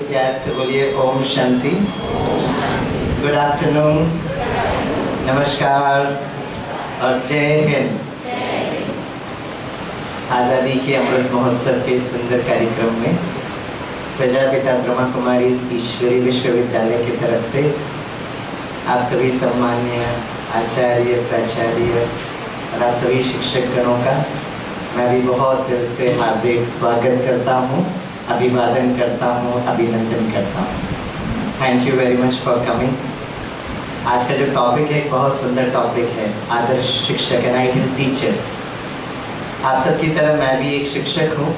प्यार से बोलिए ओम शांति। गुड आफ्टरनून, नमस्कार और जय हिंद। आज़ादी के अमृत महोत्सव के सुंदर कार्यक्रम में प्रजापिता ब्रह्मा कुमारी ईश्वरी विश्वविद्यालय की तरफ से आप सभी सम्मान्य आचार्य, प्राचार्य और आप सभी शिक्षक गणों का मैं भी बहुत दिल से हार्दिक स्वागत करता हूँ, अभिवादन करता हूँ, अभिनंदन करता हूँ। Thank you very much for coming. आज का जो टॉपिक है बहुत सुंदर टॉपिक है, आदर्श शिक्षक, एन आइडियल टीचर। आप सबकी तरह मैं भी एक शिक्षक हूँ।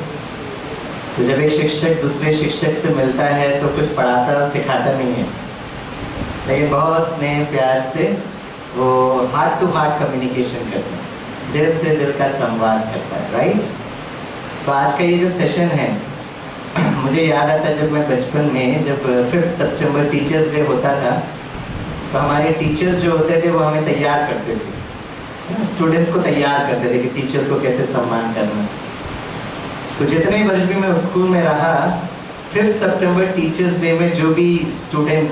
तो जब एक शिक्षक दूसरे शिक्षक से मिलता है तो कुछ पढ़ाता और सिखाता नहीं है, लेकिन बहुत स्नेह प्यार से वो हार्ट टू हार्ट कम्युनिकेशन करते हैं, दिल से दिल का संवाद करता है, राइट। तो आज का ये जो सेशन है, मुझे याद आता है जब मैं बचपन में, जब 5 सितंबर टीचर्स डे होता था, तो हमारे टीचर्स जो होते थे वो हमें तैयार करते थे, स्टूडेंट्स को तैयार करते थे कि टीचर्स को कैसे सम्मान करना। तो जितने वर्ष भी मैं स्कूल में रहा, 5 सितंबर टीचर्स डे में जो भी स्टूडेंट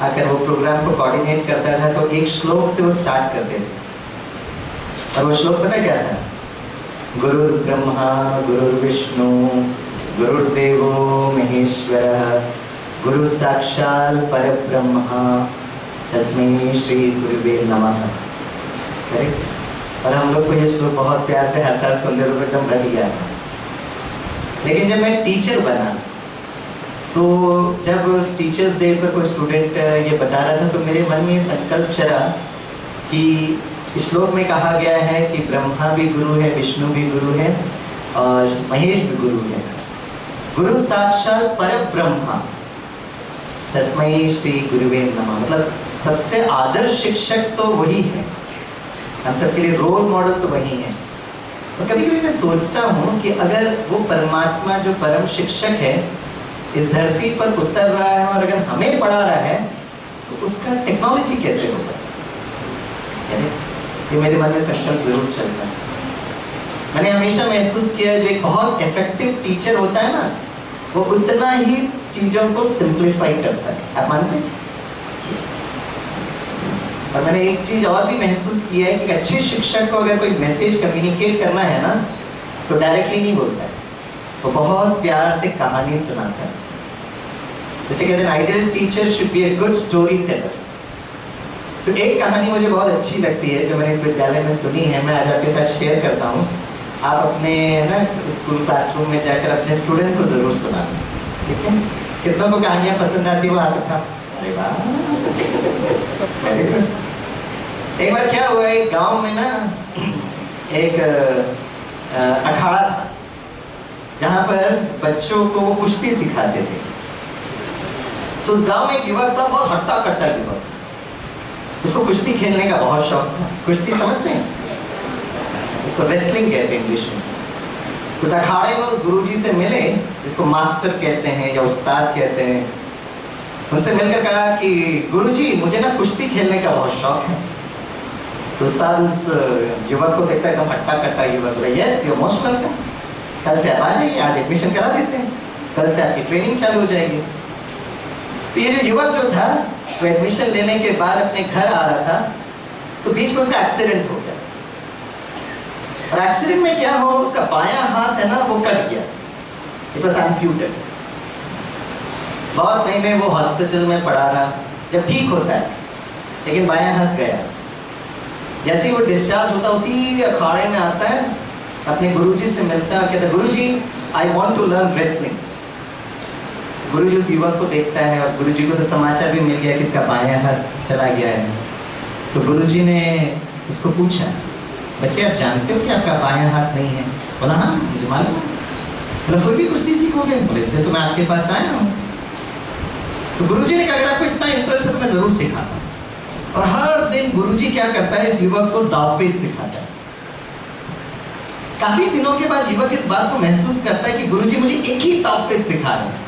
आकर वो प्रोग्राम को कोऑर्डिनेट करता था, तो एक श्लोक से वो स्टार्ट करते थे। और वो श्लोक पता क्या था? गुरुर् ब्रह्मा गुरुर्विष्णु गुरुर्देवो महेश्वरः गुरु साक्षात् परब्रह्म तस्मै श्री गुरुवे नमः। करेक्ट। और हम लोग को ये श्लोक बहुत प्यार से हर साल सुनते हुए एकदम रट गया था। लेकिन जब मैं टीचर बना, तो जब उस टीचर्स डे पर कोई स्टूडेंट ये बता रहा था, तो मेरे मन में संकल्प चला कि श्लोक में कहा गया है कि ब्रह्मा भी गुरु है, विष्णु भी गुरु है और महेश भी गुरु है। गुरु साक्षात परब्रह्म तस्मै श्री गुरुवे नमः। मतलब सबसे आदर्श शिक्षक तो वही है, हम सबके लिए रोल मॉडल तो वही है। और कभी कभी मैं सोचता हूँ कि अगर वो परमात्मा जो परम शिक्षक है इस धरती पर उतर रहा है और अगर हमें पढ़ा रहा है, तो उसका टेक्नोलॉजी कैसे होगा? ये मेरे मन में संकल्प जरूर चलता है। मैंने हमेशा महसूस किया है, जो एक बहुत इफेक्टिव टीचर होता है ना, वो उतना ही चीजों को सिंप्लीफाई करता है। आप मानते हैं? और मैंने एक चीज और भी महसूस किया है कि अच्छे शिक्षक को अगर कोई मैसेज कम्युनिकेट करना है ना, तो डायरेक्टली नहीं बोलता है, वो बहुत प्यार से कहानी सुनाता है। जैसे कहते हैं ideal teacher should be a good story teller. तो एक कहानी मुझे बहुत अच्छी लगती है जो मैंने इस विद्यालय में सुनी है, मैं आज आपके साथ शेयर करता हूँ। आप अपने ना स्कूल क्लासरूम में जाकर अपने स्टूडेंट्स को जरूर सुनाना, ठीक है? कितनों को कहानियाँ पसंद आती है वो हाथ उठा। अरे वाह, वेरी गुड। एक बार क्या हुआ, एक गांव में ना एक अखाड़ा था जहाँ पर बच्चों को वो कुश्ती सिखाते थे। तो उस गांव में एक युवक था, बहुत हट्टा कट्टा युवक, उसको कुश्ती खेलने का बहुत शौक था। कुश्ती समझते हैं? उसको रेसलिंग कहते हैं इंग्लिश में। उस अखाड़े में उस गुरुजी से मिले, जिसको मास्टर कहते हैं या उस्ताद कहते हैं। उनसे मिलकर कहा कि गुरुजी मुझे ना कुश्ती खेलने का बहुत शौक है। तो उस्ताद उस युवक को देखता है, एकदम हट्टा कट्टा युवक, यस यू मोस्ट वेलकम, कल से आप आ जाइए, आज एडमिशन करा देते हैं, कल से आपकी ट्रेनिंग चालू हो जाएगी। तो ये जो युवक जो था, वो एडमिशन लेने के बाद अपने घर आ रहा था, तो बीच में उसका एक्सीडेंट हो गया। और एक्सीडेंट में क्या हो, उसका बायां हाथ है ना वो कट गया, इट वाज एम्प्यूटेड। बहुत महीने वो हॉस्पिटल में पड़ा रहा, जब ठीक होता है, लेकिन बायां हाथ गया। जैसे ही वो डिस्चार्ज होता, उसी अखाड़े में आता है, अपने गुरुजी से मिलता है, कहता है गुरुजी I want to learn wrestling. गुरुजी उस युवक को देखता है और गुरुजी को तो समाचार भी मिल गया कि इसका बायां हाथ चला गया है। तो गुरुजी ने उसको पूछा, बच्चे आप जानते हो कि आपका बायां हाथ नहीं है? बोला हाँ मुझे मालूम है। बोला फिर भी कुश्ती सीखोगे? बोले इसलिए तो मैं आपके पास आया हूँ। तो गुरुजी ने कहा अगर आपको इतना इंटरेस्ट है तो मैं जरूर सिखाता हूँ। और हर दिन गुरुजी क्या करता है, इस युवक को दावपेच सिखाता है। काफी दिनों के बाद युवक इस बात को महसूस करता है कि गुरुजी मुझे एक ही दावपेच सिखा रहे हैं।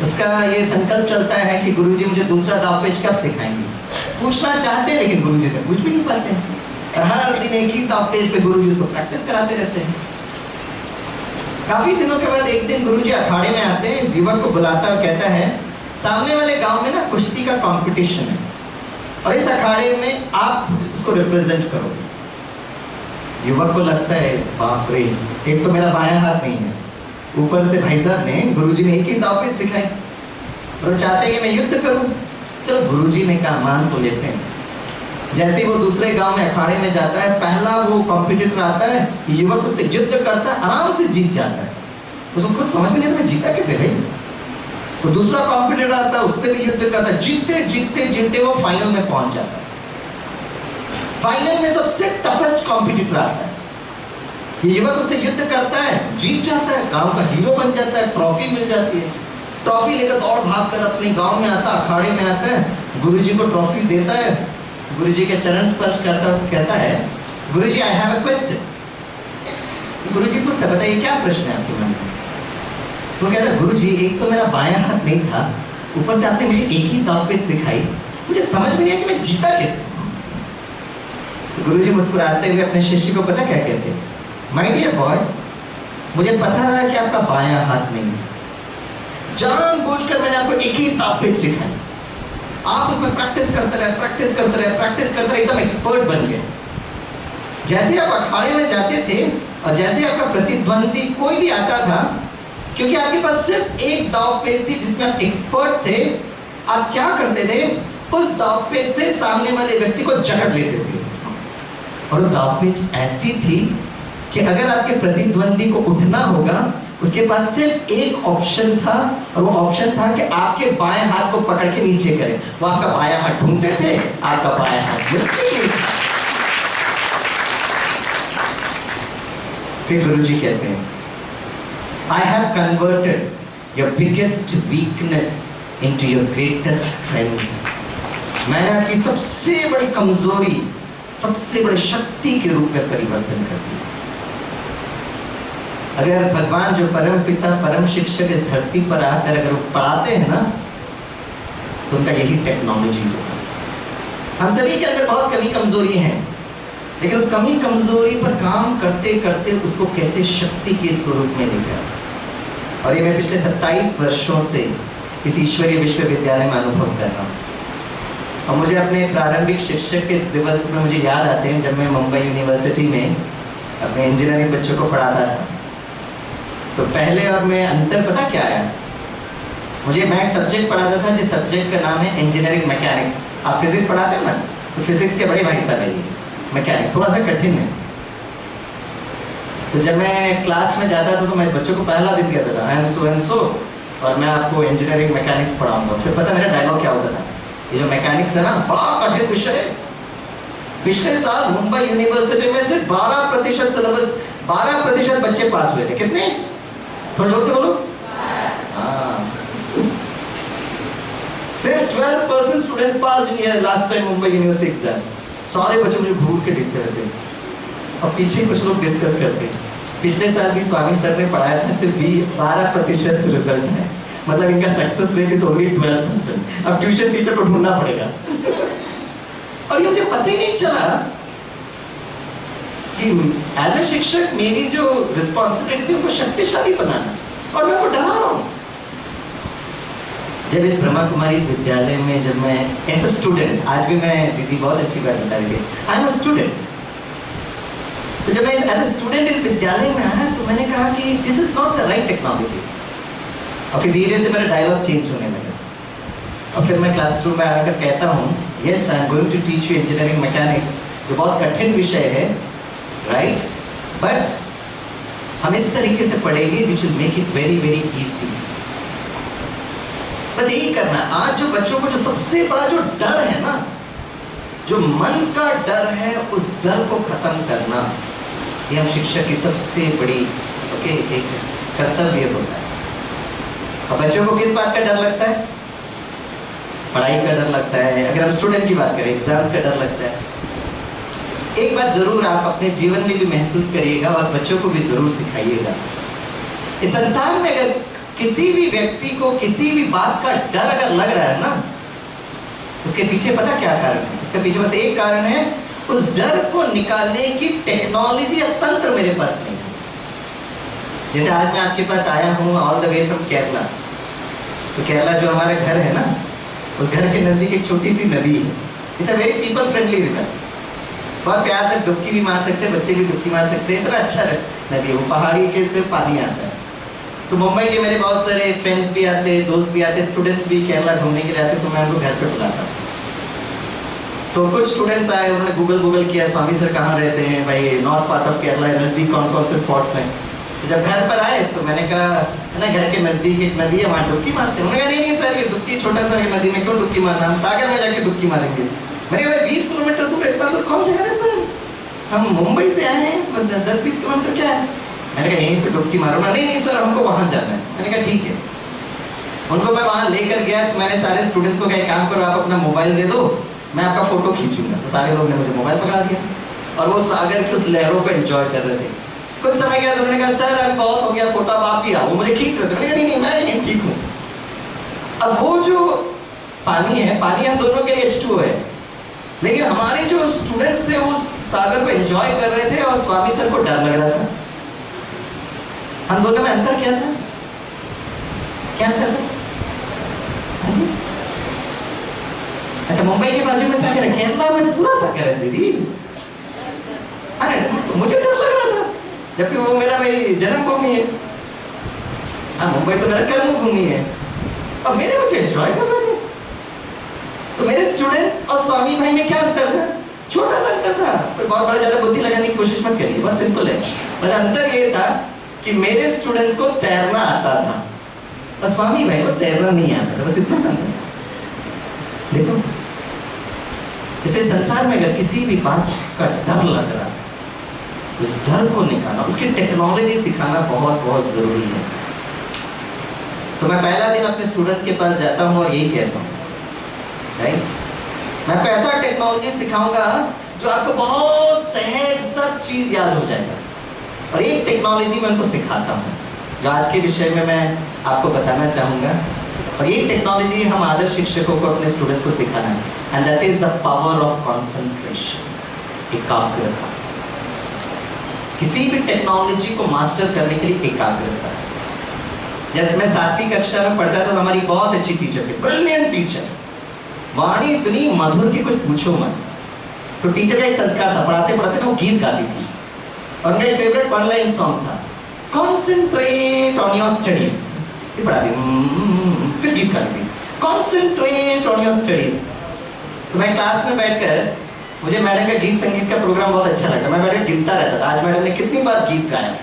उसका ये संकल्प चलता है कि गुरुजी मुझे दूसरा दावपेच कब सिखाएंगे। पूछना चाहते हैं लेकिन गुरुजी से पूछ भी नहीं पाते हैं, और हर दिन एक ही दावपेच पे गुरुजी उसको प्रैक्टिस कराते रहते हैं। काफी दिनों के बाद एक दिन गुरुजी अखाड़े में आते हैं, इस युवक को बुलाता है और कहता है सामने वाले गांव में ना कुश्ती का कंपटीशन है और इस अखाड़े में आप उसको रिप्रेजेंट करोगे। युवक को लगता है बाप रे, एक तो मेरा बायां हाथ नहीं है, ऊपर से भाई साहब ने गुरुजी ने एक ही दाव सिखाई और वो चाहते हैं कि मैं युद्ध करूं। चलो गुरुजी ने कहा मान तो लेते हैं। जैसे ही वो दूसरे गांव में अखाड़े में जाता है, पहला वो कॉम्पिटिटर आता है, युवक उससे युद्ध करता है, आराम से जीत जाता है। उसको खुद समझ में नहीं आता मैं जीता कैसे भाई। वो दूसरा कॉम्पिटिटर आता है, उससे भी युद्ध करता है, जीतते जीतते जीतते वो फाइनल में पहुंच जाता है। फाइनल में सबसे टफेस्ट कॉम्पिटिटर आता है, ये युवक उससे युद्ध करता है, जीत जाता है, गांव का हीरो बन जाता है, ट्रॉफी मिल जाती है। ट्रॉफी लेकर दौड़ भाग कर अपने गांव में आता, अखाड़े में आता है, गुरुजी को ट्रॉफी देता है, गुरुजी के चरण स्पर्श करता कहता है गुरुजी आई हैव अ क्वेश्चन। गुरुजी पूछता है बताइए क्या प्रश्न है आपके मन में। वो कहता है गुरुजी एक तो मेरा बायां हाथ नहीं था, ऊपर से आपने मुझे एक ही दाव सिखाई, मुझे समझ में नहीं आया कि मैं जीता कैसे। तो गुरुजी मुस्कुराते हुए अपने शिष्य को पता क्या कहते हैं, माय डियर बॉय, मुझे पता था कि आपका बायां हाथ नहीं है, जानबूझकर मैंने आपको एक ही ताकत सिखाई, आप उसमें प्रैक्टिस करते रहे, एकदम एक्सपर्ट बन गए। जैसे आप अखाड़े में जाते थे और जैसे आपका प्रतिद्वंदी कोई भी आता था, क्योंकि आपके पास सिर्फ एक दाव पेच थी जिसमें आप एक्सपर्ट थे, आप क्या करते थे, उस दाव पेच से सामने वाले व्यक्ति को जकड़ लेते थे। और वो दाव पेच ऐसी थी कि अगर आपके प्रतिद्वंदी को उठना होगा, उसके पास सिर्फ एक ऑप्शन था, और वो ऑप्शन था कि आपके बाएं हाथ को पकड़ के नीचे करें। वो आपका बायां हाथ ढूंढते थे, आपका बायां हाथ मिलते ही। फिर गुरुजी कहते हैं I have converted your biggest weakness into your greatest strength. मैंने आपकी सबसे बड़ी कमजोरी सबसे बड़ी शक्ति के रूप में परिवर्तन कर दिया। अगर भगवान जो परम पिता परम शिक्षक इस धरती पर आकर अगर वो पढ़ाते हैं ना, तो उनका यही टेक्नोलॉजी होगा। हम सभी के अंदर बहुत कमी कमजोरी है, लेकिन उस कमी कमजोरी पर काम करते करते उसको कैसे शक्ति के स्वरूप में लेकर। और ये मैं पिछले 27 वर्षों से इस ईश्वरीय विश्वविद्यालय में अनुभव कर रहा हूँ। और मुझे अपने प्रारंभिक शिक्षक के दिवस में मुझे याद आते हैं, जब मैं मुंबई यूनिवर्सिटी में अपने इंजीनियरिंग बच्चों को पढ़ाता था, तो पहले और में अंतर पता क्या आया। मैं एक सब्जेक्ट पढ़ाता था जिस सब्जेक्ट का नाम है इंजीनियरिंग मैकेनिक्स। आप फिजिक्स पढ़ाते हैं ना, तो फिजिक्स के बड़े भाई साहब है ये मैकेनिक्स, थोड़ा सा कठिन है। तो जब मैं क्लास में जाता था तो मैं बच्चों को पहला दिन कहता था I am so and so, और मैं आपको इंजीनियरिंग मैकेनिक्स पढ़ाऊंगा। फिर पता मेरा डायलॉग क्या होता था, ये जो मैकेनिक्स है ना बड़ा कठिन विषय है। पिछले साल मुंबई यूनिवर्सिटी में सिर्फ 12% सिलेबस, 12% बच्चे पास हुए थे। कितने? थोड़ा जोर से बोलो। सिर्फ 12% students pass in last time Mumbai university exam. सारे बच्चे मुझे घूर के देखते रहते हैं और पीछे कुछ लोग डिस्कस करते हैं। पिछले साल भी स्वामी सर ने पढ़ाया था, सिर्फ 12% रिजल्ट है, मतलब इनका सक्सेस रेट इज ओनली 12%। अब ट्यूशन टीचर को ढूंढना पड़ेगा। और ये मुझे पता ही नहीं चला कि एज ए शिक्षक मेरी जो रिस्पॉन्सिबिलिटी थी उनको शक्तिशाली बनाना, और मैं वो डरा रहा हूँ। जब इस ब्रह्मा कुमारी इस विद्यालय में जब मैं एज ए स्टूडेंट, आज भी मैं दीदी बहुत अच्छी बात बता रही थी, आई एम अ स्टूडेंट। तो जब मैं एज ए स्टूडेंट इस विद्यालय में आया तो मैंने कहा कि this is not the right technology. और फिर धीरे से मेरा डायलॉग चेंज होने लगा, और फिर मैं क्लासरूम में आकर कहता हूँ yes I am going to teach you engineering mechanics, जो बहुत कठिन विषय है, राइट, बट हम इस तरीके से पढ़ेंगे which will make it very very easy. बस यही करना। आज जो बच्चों को जो सबसे बड़ा जो डर है ना, जो मन का डर है, उस डर को खत्म करना, ये हम शिक्षक की सबसे बड़ी एक कर्तव्य होता है। और बच्चों को किस बात का डर लगता है? पढ़ाई का डर लगता है। अगर हम स्टूडेंट की बात करें, एग्जाम्स का डर लगता है। एक बात जरूर आप अपने जीवन में भी महसूस करिएगा और बच्चों को भी जरूर सिखाइएगा। इस संसार में अगर किसी भी व्यक्ति को किसी भी बात का डर अगर लग रहा है ना, उसके पीछे पता क्या कारण है? उसके पीछे बस एक कारण है, उस डर को निकालने की टेक्नोलॉजी या तंत्र मेरे पास नहीं है। जैसे आज मैं आपके पास आया हूँ all the way from Kerala, तो केरला जो हमारा घर है ना, उस घर के नज़दीक एक छोटी सी नदी है। It's a very people friendly river, बहुत प्यार से डुबकी भी मार सकते हैं, बच्चे भी डुबकी मार सकते हैं, इतना अच्छा नदी है वो, पहाड़ी के से पानी आता है। तो मुंबई के मेरे बहुत सारे फ्रेंड्स भी आते, दोस्त भी आते, स्टूडेंट्स भी केरला घूमने के लिए आते, तो मैं उनको घर पे बुलाता। तो कुछ स्टूडेंट्स आए, उन्होंने गूगल किया स्वामी सर कहाँ रहते हैं भाई, नॉर्थ पार्ट ऑफ केरला है, नज़दीक कौन कौन से स्पॉट्स हैं। तो जब घर पर आए तो मैंने कहा है ना, घर के नज़दीक एक नदी है, वहाँ डुबकी मारते हैं। उन्होंने कहा नहीं सर, ये डुबकी छोटा सा नदी में क्यों डुबकी मारना, हम सागर में जाके डुबकी मारेंगे। मैंने कहा 20 किलोमीटर दूर, इतना दूर कौन जगह है सर, हम मुंबई से आए हैं, 10-20 किलोमीटर क्या है। मैंने कहा यहीं पे डुबकी मारो ना। नहीं सर, हमको वहाँ जाना है। मैंने कहा ठीक है। उनको मैं वहाँ लेकर गया, तो मैंने सारे स्टूडेंट्स को कहा काम करो, आप अपना मोबाइल दे दो, मैं आपका फोटो खींचूंगा। तो सारे लोग ने मुझे मोबाइल पकड़ा दिया और वो सागर की उस लहरों को एंजॉय कर रहे थे। कुछ समय गया तो उन्होंने कहा सर अब बहुत हो गया, फोटो अब आप भी आओ, वो मुझे खींच रहे थे। मैंने कहा नहीं मैं यहीं ठीक हूँ। अब वो जो पानी है, पानी हम दोनों के लिए H2O है, लेकिन हमारे जो स्टूडेंट्स थे उस सागर को एंजॉय कर रहे थे और स्वामी सर को डर लग रहा था। हम दोनों में अंतर क्या था? क्या अंतर था? हाँ जी? अच्छा, मुंबई के बाजू में सागर है, केरला में पूरा सागर है दीदी। अरे तो मुझे डर लग रहा था, जबकि वो मेरा भाई जन्मभूमि है। हाँ, मुंबई तो मेरा कर्मभूमि है, और मेरे बच्चे एंजॉय कर रहे थे। तो मेरे स्टूडेंट्स और स्वामी भाई में क्या अंतर था? छोटा सा अंतर था, कोई बहुत बड़ा ज्यादा बुद्धि लगाने की कोशिश मत करिए, बहुत सिंपल है। बस अंतर ये था कि मेरे स्टूडेंट्स को तैरना आता था और स्वामी भाई को तैरना नहीं आता था, बस इतना सा अंतर। देखो, इसे संसार में अगर किसी भी बात का डर लग रहा है, उस डर को निकालना, उसकी टेक्नोलॉजी सिखाना बहुत बहुत जरूरी है। तो मैं पहला दिन अपने स्टूडेंट्स के पास जाता हूँ और यही कहता हूँ, राइट, मैं आपको ऐसा टेक्नोलॉजी सिखाऊंगा जो आपको बहुत सहज सब चीज याद हो जाएगा। और एक टेक्नोलॉजी मैं उनको सिखाता हूँ जो आज के विषय में मैं आपको बताना चाहूँगा, और ये टेक्नोलॉजी हम आदर्श शिक्षकों को अपने स्टूडेंट्स को सिखाना है, and that is the power of concentration, एकाग्रता। किसी भी टेक्नोलॉजी को मास्टर करने के लिए एकाग्रता। जब मैं 7वीं कक्षा में पढ़ता था तो हमारी बहुत अच्छी टीचर थी, ब्रिलियंट टीचर, वाणी इतनी मधुर की कुछ पूछो मत। तो टीचर का एक संस्कार था, पढ़ाते पढ़ाते ना वो गीत गाती थी, और उनका एक फेवरेट वन लाइन सॉन्ग था, कॉन्सेंट्रेट ऑन योर स्टडीज। ये पढ़ाती फिर गीत गाती थी, कॉन्सेंट्रेट ऑन योर स्टडीज। तो मैं क्लास में बैठकर, मुझे मैडम का गीत संगीत का प्रोग्राम बहुत अच्छा लगता, मैं बैठकर गिनता रहता था आज मैडम ने कितनी बार गीत गाया।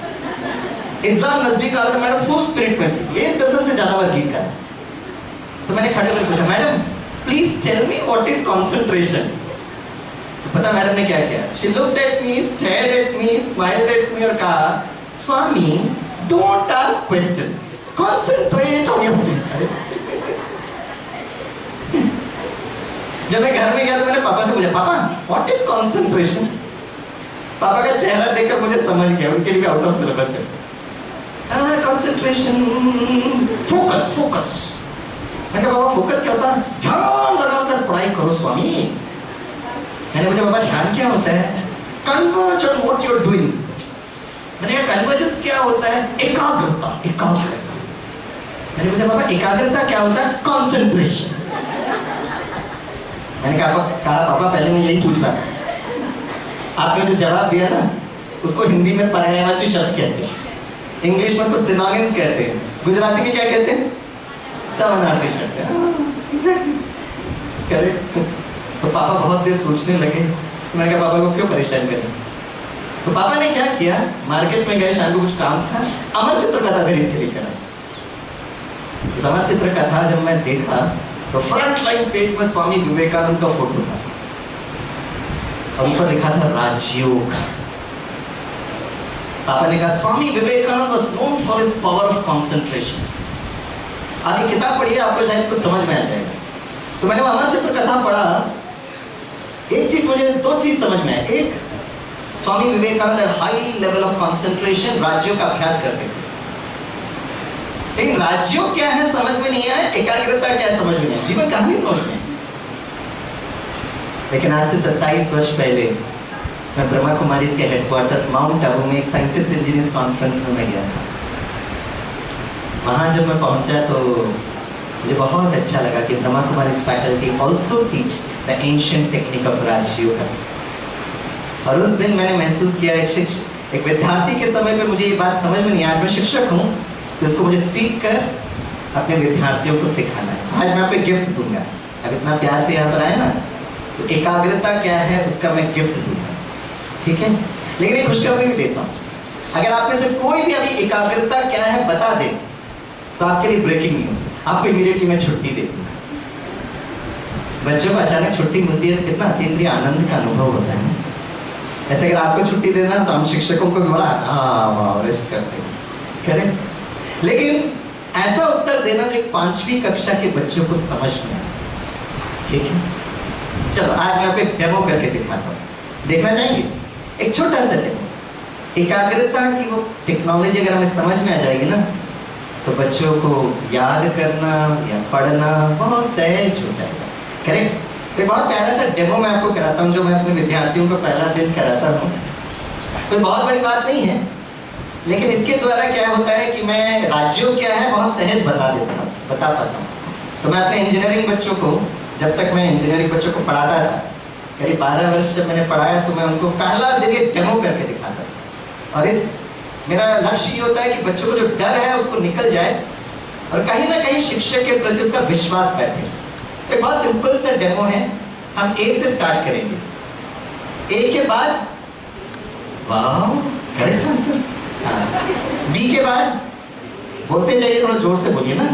एग्जाम नजदीक आ रहा था, मैडम फुल स्पिरिट में थी, 1 डज़न से ज्यादा बार गीत गाया। तो मैंने खड़े होकर पूछा, madam please tell me what is concentration. पता मैडम ने क्या किया? She looked at me, stared at me, smiled at me और कहा, Swami don't ask questions, concentrate on your studies. जब मैं घर में गया तो मैंने पापा से पूछा, पापा व्हाट इज कंसंट्रेशन। पापा का चेहरा देखकर मुझे समझ गया, उनके लिए आउट ऑफ सिलेबस है। Concentration, focus, focus. मैंने कहा बाबा फोकस क्या होता है? ध्यान लगाकर पढ़ाई करो स्वामी। मैंने पूछा बाबा ध्यान क्या होता है? Converge on what you are doing. मैंने कहा कन्वर्जेंस क्या होता है? एकाग्रता, एकाग्रता। मैंने पूछा बाबा एकाग्रता क्या होता है? कंसंट्रेशन। मैंने कहा पापा पहले मैं यही पूछ रहा था, आपने जो जवाब दिया ना उसको हिंदी में पर्यायवाची शब्द कहते हैं, इंग्लिश में उसको सिनोनिम्स कहते हैं, गुजराती में क्या कहते हैं? समानार्थी शब्द। करेक्ट। तो पापा बहुत देर सोचने लगे। मैंने कहा पापा को क्यों परेशान करें? तो पापा ने क्या किया, मार्केट में गए, शाम को कुछ काम था, अमर चित्र कथा खरीद के लेकर आए। इस अमर चित्र कथा जब मैं देखा तो फ्रंट लाइन पेज में स्वामी विवेकानंद का फोटो था और ऊपर लिखा था राजयोग। पापा ने कहा Swami Vivekananda was known for his power of concentration. आगे किताब पढ़िए, आपको शायद कुछ समझ में आ जाएगा। तो मैंने अमर चित्र कथा पढ़ा, एक चीज मुझे, 2 चीज समझ में आई। एक, Swami Vivekananda high level of concentration, राज्यों का अभ्यास करते थे, लेकिन राज्यों क्या है समझ में नहीं आया, एकाग्रता क्या है समझ में नहीं आया, जीवन कहानी समझ में। लेकिन आज से 27 वर्ष पहले मैं ब्रह्मा कुमारीज के हेडक्वार्टर्स माउंट आबू में एक साइंटिस्ट इंजीनियर्स कॉन्फ्रेंस में मैं गया था। वहाँ जब मैं पहुँचा तो मुझे बहुत अच्छा लगा कि Brahma Kumaris faculty also teach the ancient technique of Rajyoga. और उस दिन मैंने महसूस किया एक विद्यार्थी के समय पे मुझे ये बात समझ में नहीं आया। मैं शिक्षक हूँ तो इसको मुझे सीख कर अपने विद्यार्थियों को सिखाना है। आज मैं आपको गिफ्ट दूंगा। अब इतना प्यार से यहाँ पर आए ना, तो एकाग्रता क्या है उसका मैं गिफ्ट दूंगा, ठीक है। लेकिन एक खुशखबरी भी देता हूँ, अगर आप में से कोई भी अभी एकाग्रता क्या है बता दे तो आपके लिए ब्रेकिंग न्यूज, आपको इमीडिएटली मैं छुट्टी दे दूंगा। बच्चों को अचानक छुट्टी मिलती है तो कितना अतीन्द्रिय आनंद का अनुभव होता है। ऐसे अगर आपको छुट्टी देना तो हम शिक्षकों को भी बड़ा रेस्ट करते हैं, करेक्ट। लेकिन ऐसा उत्तर देना जो 5वीं कक्षा के बच्चों को समझ में आए, ठीक है। चलो आज मैं आपको एक डेमो करके दिखाता हूँ, देखना चाहेंगे? एक छोटा सा डेमो। एकाग्रता की वो टेक्नोलॉजी अगर हमें समझ में आ जाएगी ना तो बच्चों को याद करना या पढ़ना बहुत सहज हो जाएगा, करेक्ट। एक बहुत प्यारा सा डेमो मैं आपको कराता हूँ जो मैं अपने विद्यार्थियों को पहला दिन कराता हूँ। कोई बहुत बड़ी बात नहीं है, लेकिन इसके द्वारा क्या होता है कि मैं राजयोग क्या है बहुत सहज बता पाता हूँ। तो मैं अपने इंजीनियरिंग बच्चों को, जब तक मैं इंजीनियरिंग बच्चों को पढ़ाता था, करीब 12 वर्ष जब मैंने पढ़ाया तो मैं उनको पहला दिन एक डेमो करके दिखाता था। और इस मेरा लक्ष्य ये होता है कि बच्चों को जो डर है उसको निकल जाए और कहीं ना कहीं शिक्षक के प्रति उसका विश्वास बैठे। एक बहुत सिंपल सा डेमो है। हम ए से स्टार्ट करेंगे। ए के बाद वाह, करेक्ट आंसर। बी के बाद बोलते जाइए, थोड़ा जोर से बोलिए ना।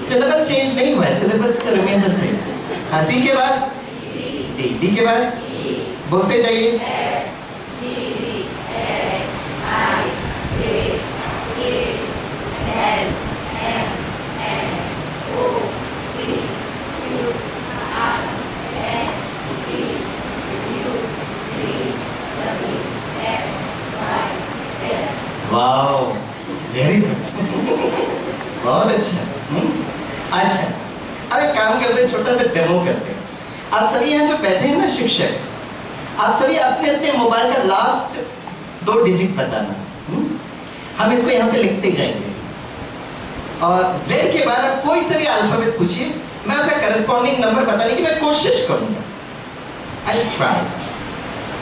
सिलेबस चेंज नहीं हुआ है, सिलेबस रिमेन द सेम। हाँ, सी के बाद डी, डी के बाद बोलते जाइए। वाओ, वेरी गुड, बहुत अच्छा। अच्छा, अब एक काम करते हैं, छोटा सा डेमो करते हैं। आप सभी यहाँ जो बैठे हैं ना शिक्षक, आप सभी अपने अपने मोबाइल का लास्ट 2 डिजिट बताना। हम इसको यहाँ पे लिखते जाएंगे और Z के बाद आप कोई से भी अल्फाबेट पूछिए, मैं उसका करस्पॉन्डिंग नंबर बताने की मैं कोशिश करूंगा। I try.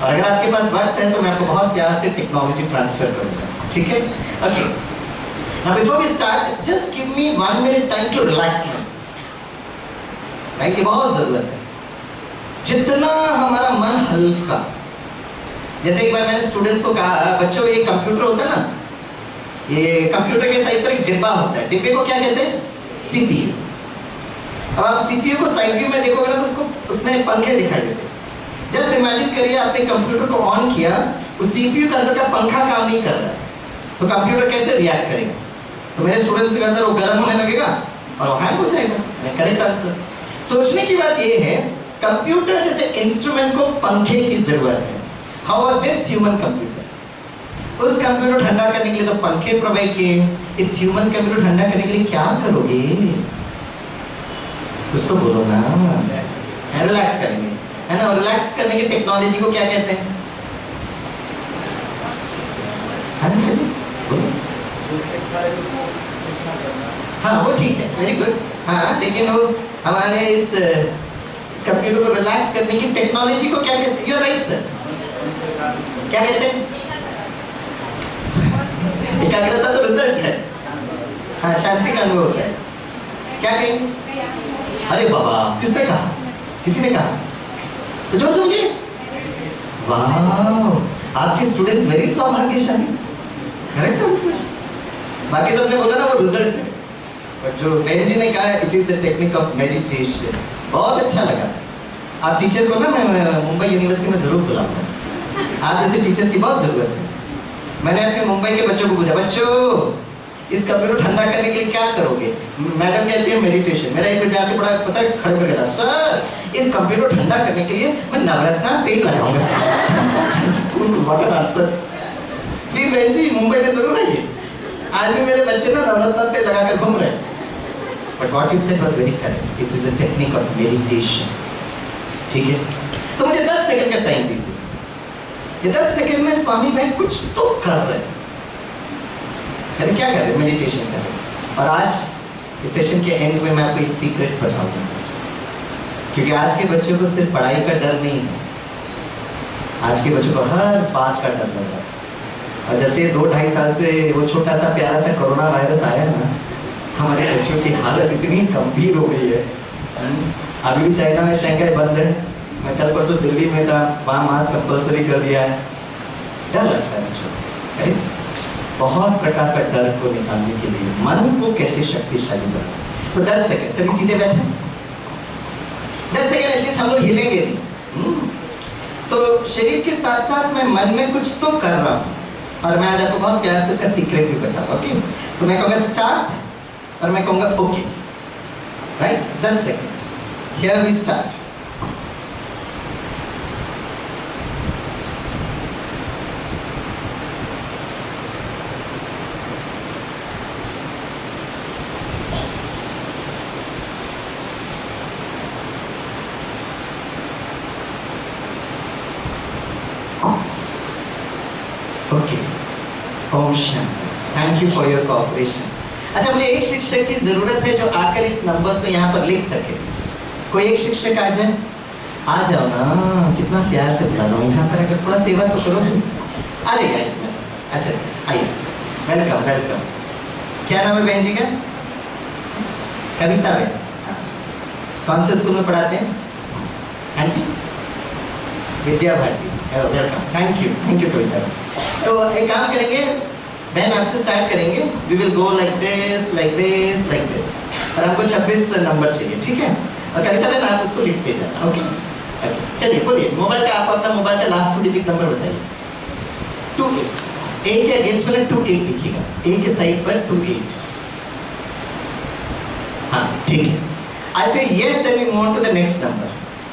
और अगर आपके पास वक्त है तो मैं आपको बहुत प्यार से टेक्नोलॉजी ट्रांसफर करूंगा, ठीक है। Okay, now before we start just give me 1 minute time to relax myself, right. ये बहुत जरूरत है। जितना हमारा मन हल्का, जैसे एक बार मैंने स्टूडेंट्स को कहा, बच्चों ये कंप्यूटर होता है ना, ये कंप्यूटर के साइड पर एक डिब्बा होता है, डिब्बे को क्या कहते हैं? सीपीयू। अब आप सीपीयू को साइड व्यू में देखोगे ना तो उसको उसमें पंखे दिखाई देते हैं। जस्ट इमेजिन करिए आपने कंप्यूटर को ऑन किया, उस सीपीयू के अंदर का पंखा काम नहीं कर रहा है, तो कंप्यूटर कैसे रिएक्ट करेगा? तो मेरे स्टूडेंट्स का सर वो गर्म होने लगेगा और वो हैंग हो जाएगा। Correct answer. सोचने की बात ये है, कंप्यूटर जैसे इंस्ट्रूमेंट को पंखे की जरूरत है। How are this human computer? उस कंप्यूटर ठंडा करने के लिए तो पंखे प्रोवाइड किए, इस ह्यूमन कंप्यूटर ठंडा करने के लिए क्या करोगे? कुछ तो बोलो ना। रिलैक्स करेंगे, है ना। रिलैक्स करने की टेक्नोलॉजी को क्या कहते हैं? हाँ वो ठीक है, वेरी गुड। हाँ, लेकिन वो हमारे इस कंप्यूटर को रिलैक्स करने की टेक्नोलॉजी को क्या कहते हैं? यू आर राइट सर, क्या कहते हैं? एकाग्रता तो रिजल्ट है। हाँ, शांति का अनुभव होता है। क्या कहेंगे? अरे बाबा, किसने कहा? किसी ने कहा तो जोर से बोलिए। वाह, आपके स्टूडेंट्स वेरी सौभाग्यशाली। Correct answer. बाकी सबने बोला ना वो रिजल्ट है, पर जो बहन जी ने कहा it is the technique of meditation, बहुत अच्छा लगा। आप टीचर को ना मैं मुंबई यूनिवर्सिटी में जरूर बुलाऊंगा। आप जैसे टीचर की बहुत जरूरत है। मैंने अपने मुंबई के बच्चों को पूछा, बच्चों इस कंप्यूटर ठंडा करने के लिए क्या करोगे? मैडम कहती है मेडिटेशन। मेरा एक विद्यार्थी बड़ा पता है खड़े होकर कहता, सर इस कंप्यूटर ठंडा करने के लिए मैं नवरत्ना तेल लगाऊंगा sir. What an answer. Please बहन जी मुंबई में जरूर आइए। आज भी मेरे बच्चे ना नवरत्ना तेल लगाकर घूम रहे हैं। But what you said was very correct, it is a technique of meditation, ठीक है। तो मुझे 10 सेकंड का टाइम दीजिए। ये 10 सेकंड में स्वामी भाई कुछ तो कर रहे हैं। क्या कर रहे हैं? मेडिटेशन कर रहे हैं। और आज इस सेशन के एंड में मैं आपको एक सीक्रेट बताऊंगा, क्योंकि आज के बच्चों को सिर्फ पढ़ाई का डर नहीं है, आज के बच्चों को हर बात का डर लग रहा है। और जब से 2-2.5 साल से वो छोटा सा प्यारा सा कोरोना वायरस आया ना, हमारे बच्चों की हालत इतनी गंभीर हो गई है। अभी भी चाइना में शंघाई बंद है, मैं कल परसों दिल्ली में था, वहाँ मास्क कंपल्सरी कर दिया है। डर लगता है बच्चों को, बहुत प्रकार का डर को निकालने के लिए मन को कैसे शक्तिशाली बनाए। तो 10 सेकंड सभी सीधे बैठे, 10 सेकंड एटलीस्ट हम लोग हिलेंगे नहीं। तो शरीर के साथ साथ मैं मन में कुछ तो कर रहा हूँ, और मैं आज आपको बहुत प्यार से इसका सीक्रेट भी बताऊँ। ओके, तो मैं कहूँगा स्टार्ट और मैं कहूँगा okay, right. 10 second, here we start. Okay, Om Shanti. Thank you for your cooperation. अच्छा, मुझे एक शिक्षक की जरूरत है जो आकर इस नंबर्स पे यहाँ पर लिख सके। कोई एक शिक्षक आ जाए, आ जाओ ना, कितना प्यार से बुला रहा हूँ यहाँ पर, अगर थोड़ा सेवा तो करो। आ जाइए। अच्छा अच्छा, आइए, वेलकम वेलकम। क्या नाम है बहन जी का? कविता बहन। कौन से स्कूल में पढ़ाते हैं? हाँ जी, Vidya Bharati. Welcome, thank you Kavita. तो एक काम करेंगे बहन, आपसे स्टार्ट करेंगे। We will go like this like this like this, और हमको 26 नंबर चाहिए, ठीक है? और कविता बहन आप उसको लिखते जाना। ओके ओके, चलिए बोलिए। मोबाइल का, आप अपना मोबाइल का लास्ट 2 डिजिट नंबर बताइए। 28, ए के अगेंस्ट में 28 लिखिएगा, ए के साइड पर 28। हाँ ठीक है। I say yes, then we move on to the next number.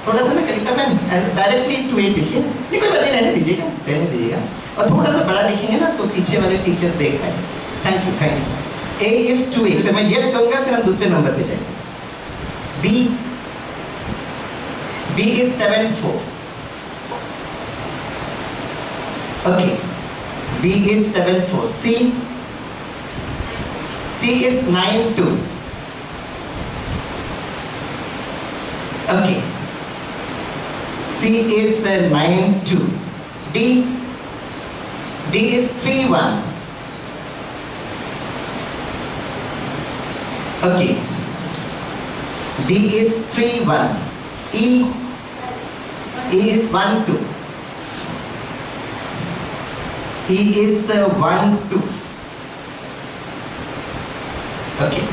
थोड़ा सा ना कविता बहन डायरेक्टली 28 लिखिए, नहीं कोई बात नहीं, रहने दीजिएगा। और थोड़ा सा बड़ा लिखेंगे ना तो पीछे वाले टीचर्स देख पाएंगे। Thank you. ए इज 28, फिर मैं यस कहूंगा, फिर हम दूसरे नंबर पे जाएंगे। B is 74। ओके, B is 74। C is 92। Okay, C is 92. D is 31. Okay. D is 31. E is 12. E is 12. Okay.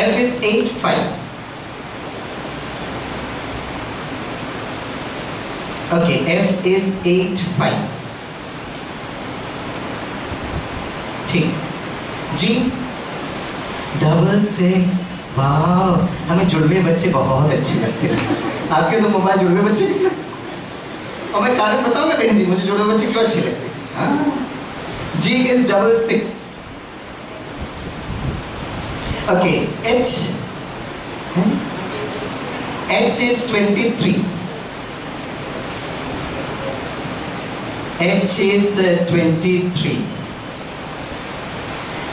F is 85. Okay, F is 85. ठीक। G 66. वाह, हमें जुड़वे बच्चे बहुत अच्छे लगते हैं। आपके तो मोबाइल जुड़वे बच्चे निकले। और मैं कारण बताऊंगा बहन जी, मुझे जुड़वे बच्चे क्यों अच्छे लगते हैं। G is 66. Okay, H is 23. H is 23.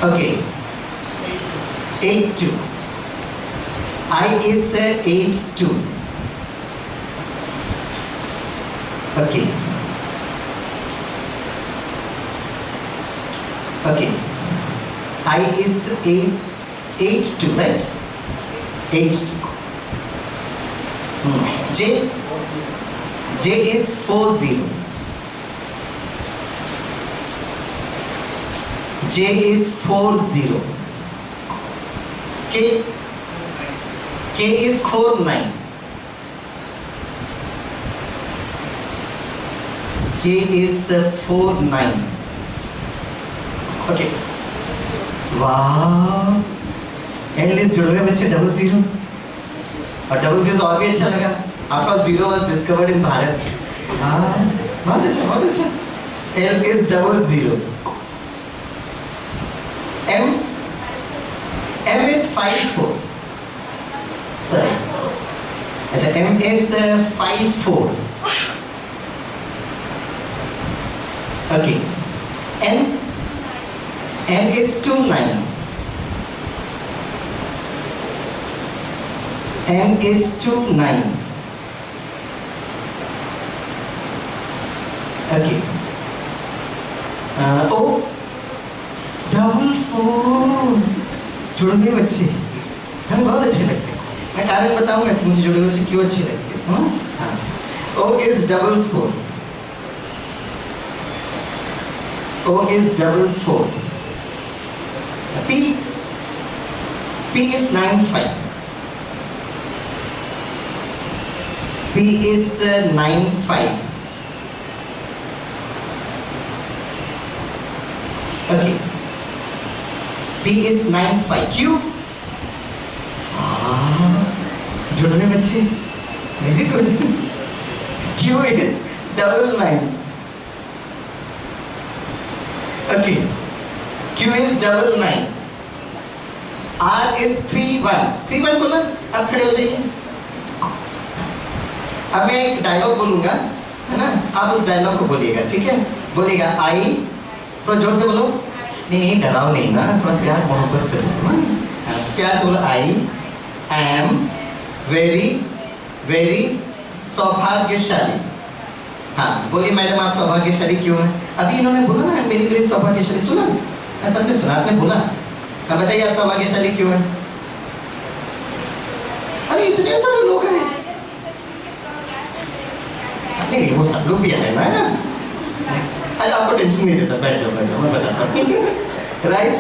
Okay. 82. I is 82. Okay. Okay. I is 82, right? 82. J is 40. J is 40. K is 49. K is 49. Okay. वाह, एटलीस्ट जुड़वे बच्चे 00, और 00 तो और भी अच्छा लगा। After 0 was discovered in Bharat. हाँ, बहुत अच्छा बहुत अच्छा। L is 00. M is 54. Sorry. अच्छा, M is 54. Okay. N is 2 9. N is 2 9. Okay. O double 4. जुड़े हुए बच्चे हमें बहुत अच्छे लगते हैं। मैं कारण बताऊंगा कि मुझे जुड़े हुए बच्चे क्यों अच्छे लगते हैं। हाँ। O is double 4. O is double 4. P is 9 5. P is 9 5. Okay. P is 9 5. Q. जुड़ने बच्चे very good. Q is double 9. Okay. Q is double 9. R is 3 1. 3 1 बोला, आप खड़े हो जाइए। अब मैं एक डायलॉग बोलूंगा, है ना? आप उस डायलॉग को बोलिएगा, ठीक है? बोलिएगा आई, थोड़ा जोर से बोलो। नहीं डराओ नहीं ना, थोड़ा प्यार मोहब्बत से बोलो। प्यार से बोलो आई एम वेरी वेरी सौभाग्यशाली। हाँ बोलिए मैडम आप सौभाग्यशाली क्यों हैं? अभी इन्होंने बोला ना मेरी वेरी सौभाग्यशाली, सुना? ऐसा आपने सुना, आपने बोला। अब बताइए आप सौभाग्यशाली क्यों हैं? अरे इतने सारे लोग हैं। नहीं वो सब लोग भी आए ना। अच्छा आपको टेंशन नहीं देता, बैठ जाओ मैं बताता हूँ। राइट?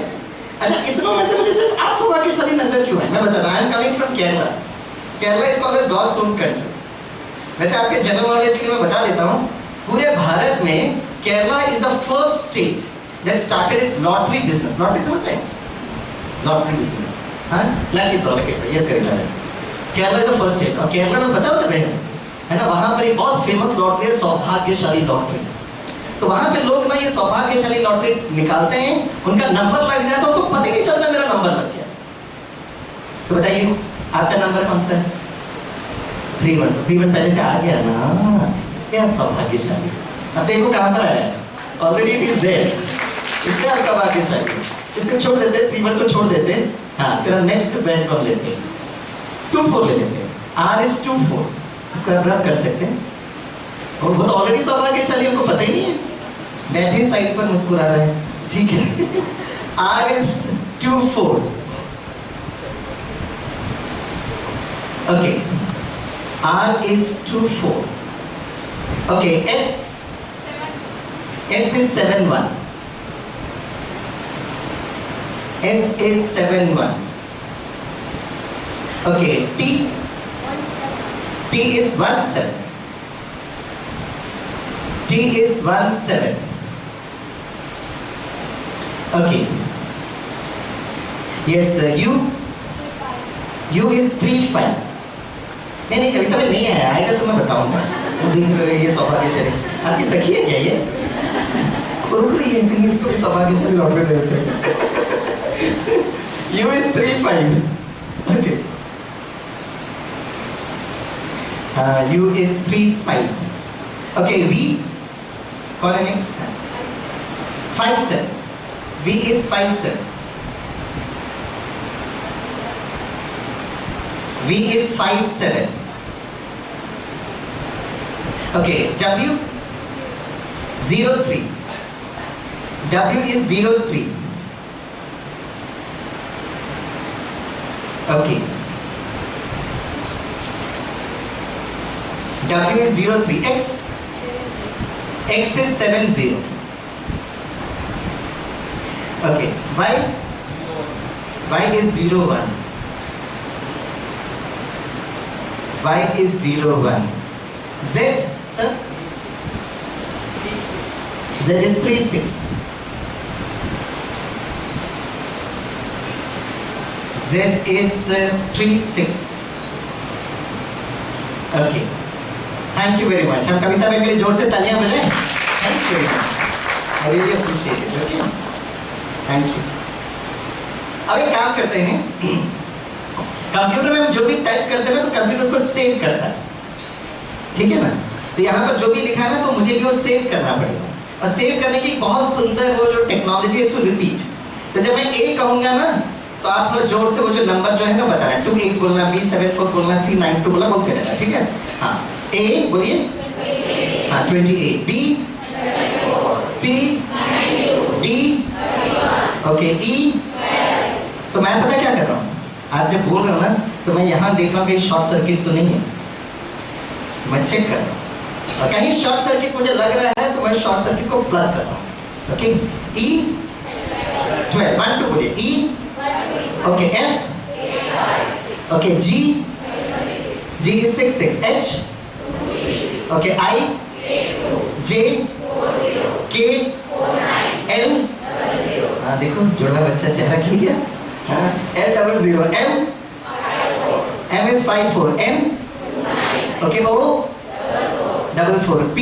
अच्छा इतनों में से मुझे सिर्फ आप सौभाग्यशाली नजर क्यों है? मैं बताता हूँ। I am coming from Kerala. Kerala is called as God's own country. वैसे आपके जनरल नॉलेज के लिए मैं बता देता हूँ, पूरे भारत में Kerala is the first state that started it's lottery business. Lottery समझते हैं? लॉटरी बिजनेस, हाँ लकी ड्रॉ यस करेगा। Kerala is the first state. और केरला में पता होता है ना, वहाँ पर एक बहुत फेमस लॉटरी है सौभाग्यशाली लॉटरी। तो वहाँ पे लोग ना ये सौभाग्यशाली लॉटरी निकालते हैं, उनका नंबर लग जाए तो उनको पता ही नहीं चलता मेरा नंबर लग गया। तो बताइए आपका नंबर कौन सा है? 3-1। 3-1 पहले से आ गया ना, इसके आप सौभाग्यशाली। अब देखो कहाँ पर आया है, ऑलरेडी इट इज देयर। इसके आप सौभाग्यशाली। इसको छोड़ देते, 3-1 को छोड़ देते। हाँ फिर हम नेक्स्ट बैंक को लेते हैं, 2-4 ले लेते हैं। R is 2-4, इसको आप रब कर सकते हैं। और वो तो ऑलरेडी सौभाग्यशाली, हमको पता ही नहीं है, बैठे ही साइड पर मुस्कुरा रहे हैं, ठीक है। R is 2-4। Okay R is 2-4। Okay S is 7-1। S is 7-1। Okay T is 1-7। T is 1-7। Okay. Yes, U is 3-5। नहीं कविता में नहीं आएगा तो मैं बताऊंगा। ये सौभाग्यशाली आपकी सखी है क्या ये? रुक रही है कहीं, इसको भी सौभाग्यशाली लॉटरी देते हैं। U is 3-5। Okay. U is 3-5। Okay, V. Call the next. 5-7। V is 5-7। V is 5-7। Okay, W 0-3। W is 0-3। Okay. W is 0-3. X is 7-0। Okay. Y is 0-1। Y is 0-1। Z, sir? Z is 3-6। Z is 3-6। Okay. Thank you very much। हम कविता में के लिए जोर से तालियां बजाएं। Thank you very much। I really appreciate it। Okay. Thank you। अब एक काम करते हैं, कंप्यूटर में हम जो भी टाइप करते हैं ना तो कंप्यूटर उसको सेव करता है, ठीक है ना? तो यहाँ पर जो भी लिखा है ना तो मुझे भी वो सेव करना पड़ेगा। और सेव करने की बहुत सुंदर वो जो टेक्नोलॉजी है इसको रिपीट। तो जब मैं ए कहूंगा ना तो आप थोड़ा जोर से वो जो नंबर जो है ना बताना, 28 बोलना, B74 बोलना, C92 बोलना, बोलते रहना, ठीक है? हाँ, ए बोलिए, हाँ 28, B, C, D, okay, E, तो मैं पता क्या कर रहा हूँ, आप जब बोल रहा हूँ ना तो मैं यहाँ देख रहा हूँ कहीं शॉर्ट सर्किट तो नहीं है, मैं चेक कर रहा हूँ, और कहीं शॉर्ट सर्किट मुझे लग रहा है तो मैं शॉर्ट सर्किट को प्लग कर रहा हूँ, ओके? E 12, 1 2 बोलिए, E, okay, F, okay, G is 6 6, H, okay, I, J, K, L, हाँ देखो जुड़ा बच्चा चेहरा खिल गया, हाँ, L 00, M is 54, M, okay, O 44, P,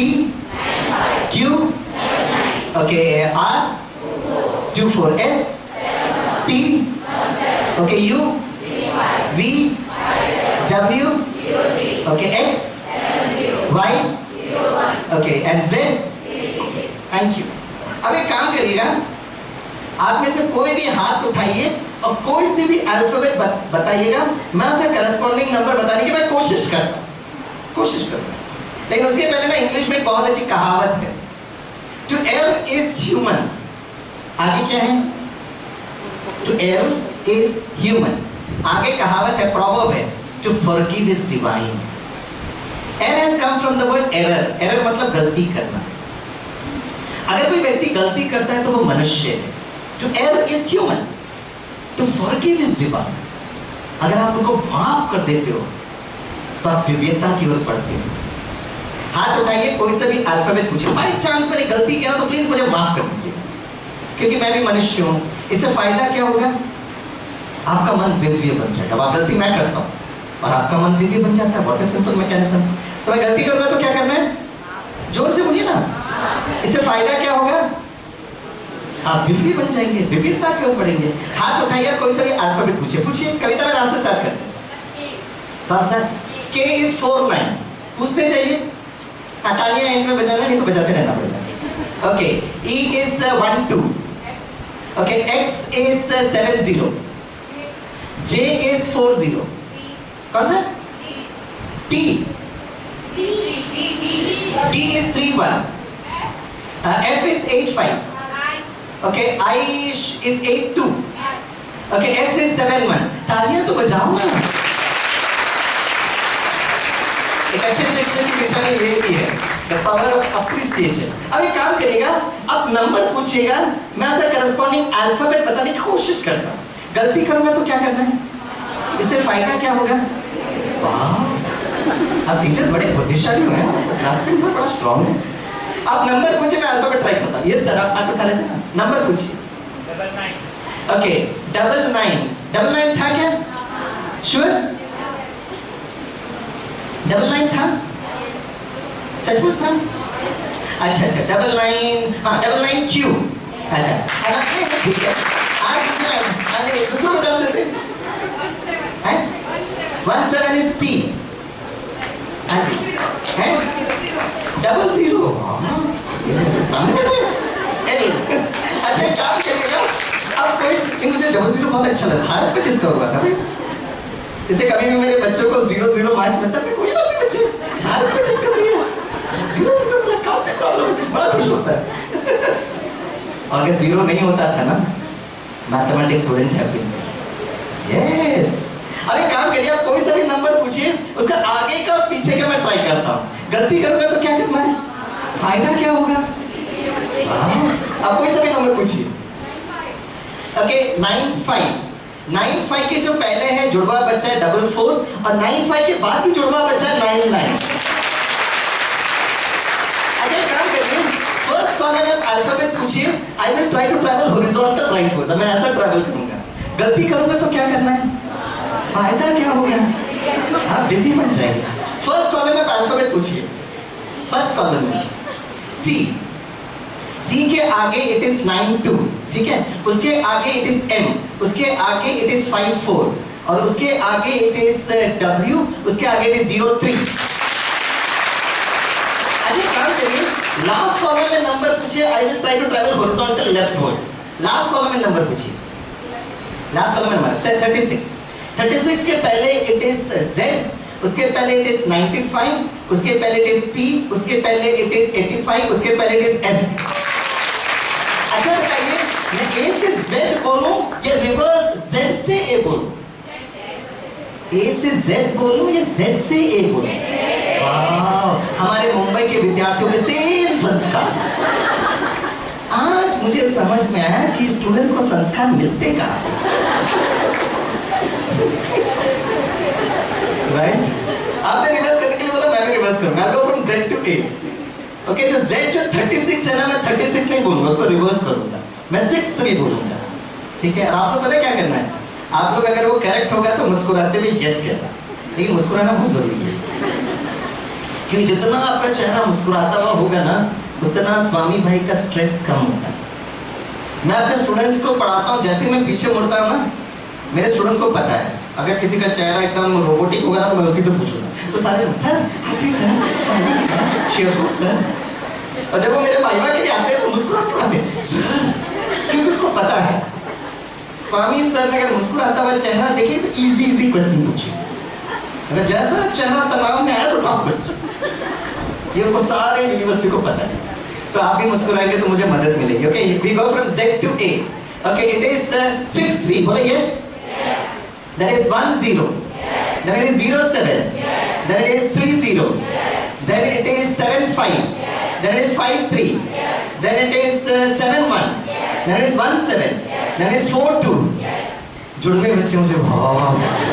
Q, okay, R 24, S, T, okay, U, V, W, okay, X, Y, okay, and Z, thank you. अब एक काम करिएगा, आप में से कोई भी हाथ उठाइए और कोई सी भी अल्फाबेट बताइएगा, मैं उसे करस्पॉन्डिंग नंबर बताने की मैं कोशिश करूँगा। लेकिन उसके पहले ना इंग्लिश में एक बहुत अच्छी कहावत है, टू एरर इज ह्यूमन, आगे क्या है? टू एरर इज ह्यूमन, आगे कहावत है, प्रॉवर्ब है, to forgive is divine. Error has come from the word error, error मतलब गलती करना। अगर कोई व्यक्ति गलती करता है तो वो मनुष्य है। To error is human, to forgive is divine. अगर आप उनको माफ कर देते हो तो आप दिव्यता की ओर बढ़ते हो। हाथ उठाइए, कोई सा भी अल्फाबेट पूछिए, बाई चांस मैंने गलती किया ना तो प्लीज मुझे माफ कर दीजिए, क्योंकि मैं भी मनुष्य हूं। इससे फायदा क्या होगा? आपका मन दिव्य बन जाएगा। अब गलती मैं करता हूं और आपका मन दिव्य बन जाता है। What is simple mechanism. तो मैं गलती करूंगा तो क्या करना है? जोर से बोलिए ना। इससे फायदा क्या होगा? आप दिव्य बन जाएंगे, दिव्यता की ओर बढ़ेंगे। हाथ उठाइए, कोई सा भी अल्फाबेट पूछिए। कविता में नाम से स्टार्ट करते हैं। कौन सा? K is 4 9, पूछते जाइए। तालियां एंड में बजाना, नहीं तो बजाते रहना पड़ेगा। Okay, E is 1 2, okay, X is 7 0, J is 4 0, कौन सा? T is 3 1, F is 8 5, okay, I is 8 2, okay, S is 7 1। तालियां तो बजाओ ना। एक अच्छे शिक्षक की निशानी यही है, the power of appreciation। अब एक काम करिएगा, अब नंबर पूछिएगा, मैं ऐसा करस्पॉन्डिंग अल्फाबेट बताने की कोशिश करता हूँ। गलती करूंगा तो क्या करना है? इससे फायदा क्या होगा? वाह, अब टीचर्स बड़े बुद्धिशाली हुए हैं, क्लास में बड़ा स्ट्रॉन्ग है। आप नंबर पूछिए, मैं अल्फाबेट ट्राई करता हूँ। यस सर, आप उठा रहे थे ना, नंबर पूछिए। 9 ओके, 9 था क्या? श्योर? 9 था? सचमुच था? अच्छा 9 हाँ, 9 क्यू। अच्छा ठीक है, आज दूसरों को जान देते हैं। 17 is T, हाँ जी, है 00 सामने L। अच्छा काम करेगा, अब कोई मुझे 00 बहुत अच्छा लगा, भारत में डिस्कवर हुआ था भाई। जैसे कभी भी मेरे बच्चों को 0 मार्क्स मिलता है, कोई बात नहीं बच्चे, भारत में डिस्कवरी है, 0 मिला, कौन सी प्रॉब्लम है, बड़ा खुश होता है। और अगर 0 नहीं होता था ना, mathematics wouldn't have been. Yes, अब एक काम करिए, आप कोई सा भी नंबर पूछिए, उसका आगे का और पीछे का मैं ट्राई करता हूँ। गलती करूंगा तो क्या करना है? फायदा क्या होगा? अब कोई सा भी नंबर पूछिए। ओके, 9 5 के जो पहले है जुड़वा बच्चा है 44, और 9 5 के बाद भी जुड़वा बच्चा है 9 9। अच्छा काम करिए, फर्स्ट कॉलम में अल्फाबेट पूछिए। I will try to travel horizontal rightward, मैं ऐसा ट्रैवल करूंगा। गलती करूंगा तो क्या करना है? फायदा क्या होगा? आप दिल्ली बन जाएंगे। फर्स्ट कॉलम में अल्फाबेट पूछिए। फर्स्ट कॉलम में सी के आगे इट इज 9 2, ठीक है, उसके आगे इट इज M, उसके आगे इट इज 5 4, और उसके आगे इट इज W, उसके आगे इट इज 0 3। अच्छा काम करिए, लास्ट कॉलम में नंबर पूछिए। I will try to travel horizontal leftwards. Last column में नंबर पूछिए। लास्ट कॉलम में हमारा 36, 36 के पहले इट इज Z, उसके पहले इट इज 95, उसके पहले इट इज P, उसके पहले इट इज 85, उसके पहले इट इज M। अच्छा बताइए, मैं A से Z बोलूं या रिवर्स Z से A बोलूं? A से Z बोलूं या Z से A बोलूं? वाह, हमारे मुंबई के विद्यार्थियों के सेम संस्कार। आज मुझे समझ में आया कि स्टूडेंट्स को संस्कार मिलते कहां से। राइट? आपने रिवर्स करने के लिए बोला, मैं भी रिवर्स करूंगा। I'll go from Z to A। Okay, जो Z जो 36 है ना, मैं 36 नहीं बोलूंगा, उसको रिवर्स करूंगा, मैं 63 बोलूंगा। ठीक है? और आप लोग पता क्या करना है? आप लोग अगर वो करेक्ट होगा तो मुस्कुराते हुए यस कहना, लेकिन मुस्कुराना बहुत जरूरी है, क्योंकि जितना आपका चेहरा मुस्कुराता हुआ होगा ना, उतना स्वामी भाई का स्ट्रेस कम होता है। मैं अपने स्टूडेंट्स को पढ़ाता हूँ, जैसे मैं पीछे मुड़ता हूँ ना, मेरे स्टूडेंट्स को पता है अगर किसी का चेहरा एकदम रोबोटिक होगा ना, तो मैं उसी से पूछूंगा, तो सारे sir happy sir, smiling sir, cheerful sir. और जब वो मेरे वाइवा के लिए आते हैं तो मुस्कुराते आते हैं सर, क्योंकि उसको पता है स्वामी सर ने अगर मुस्कुराता हुआ चेहरा देखे तो इजी क्वेश्चन पूछिए, अगर जैसा चेहरा तनाव में आया तो टफ क्वेश्चन। ये उनको सारे यूनिवर्सिटी को पता है, तो आप भी मुस्कुराएंगे तो मुझे मदद मिलेगी। Okay, we go from Z to A। Okay, it is 63, बोलो yes. That is 10, then it is 07, then it is 30, then it is 75, then it is 53, then it is 71, then it is 17, then it is 42। जुड़वे बच्चे मुझे बहुत अच्छे,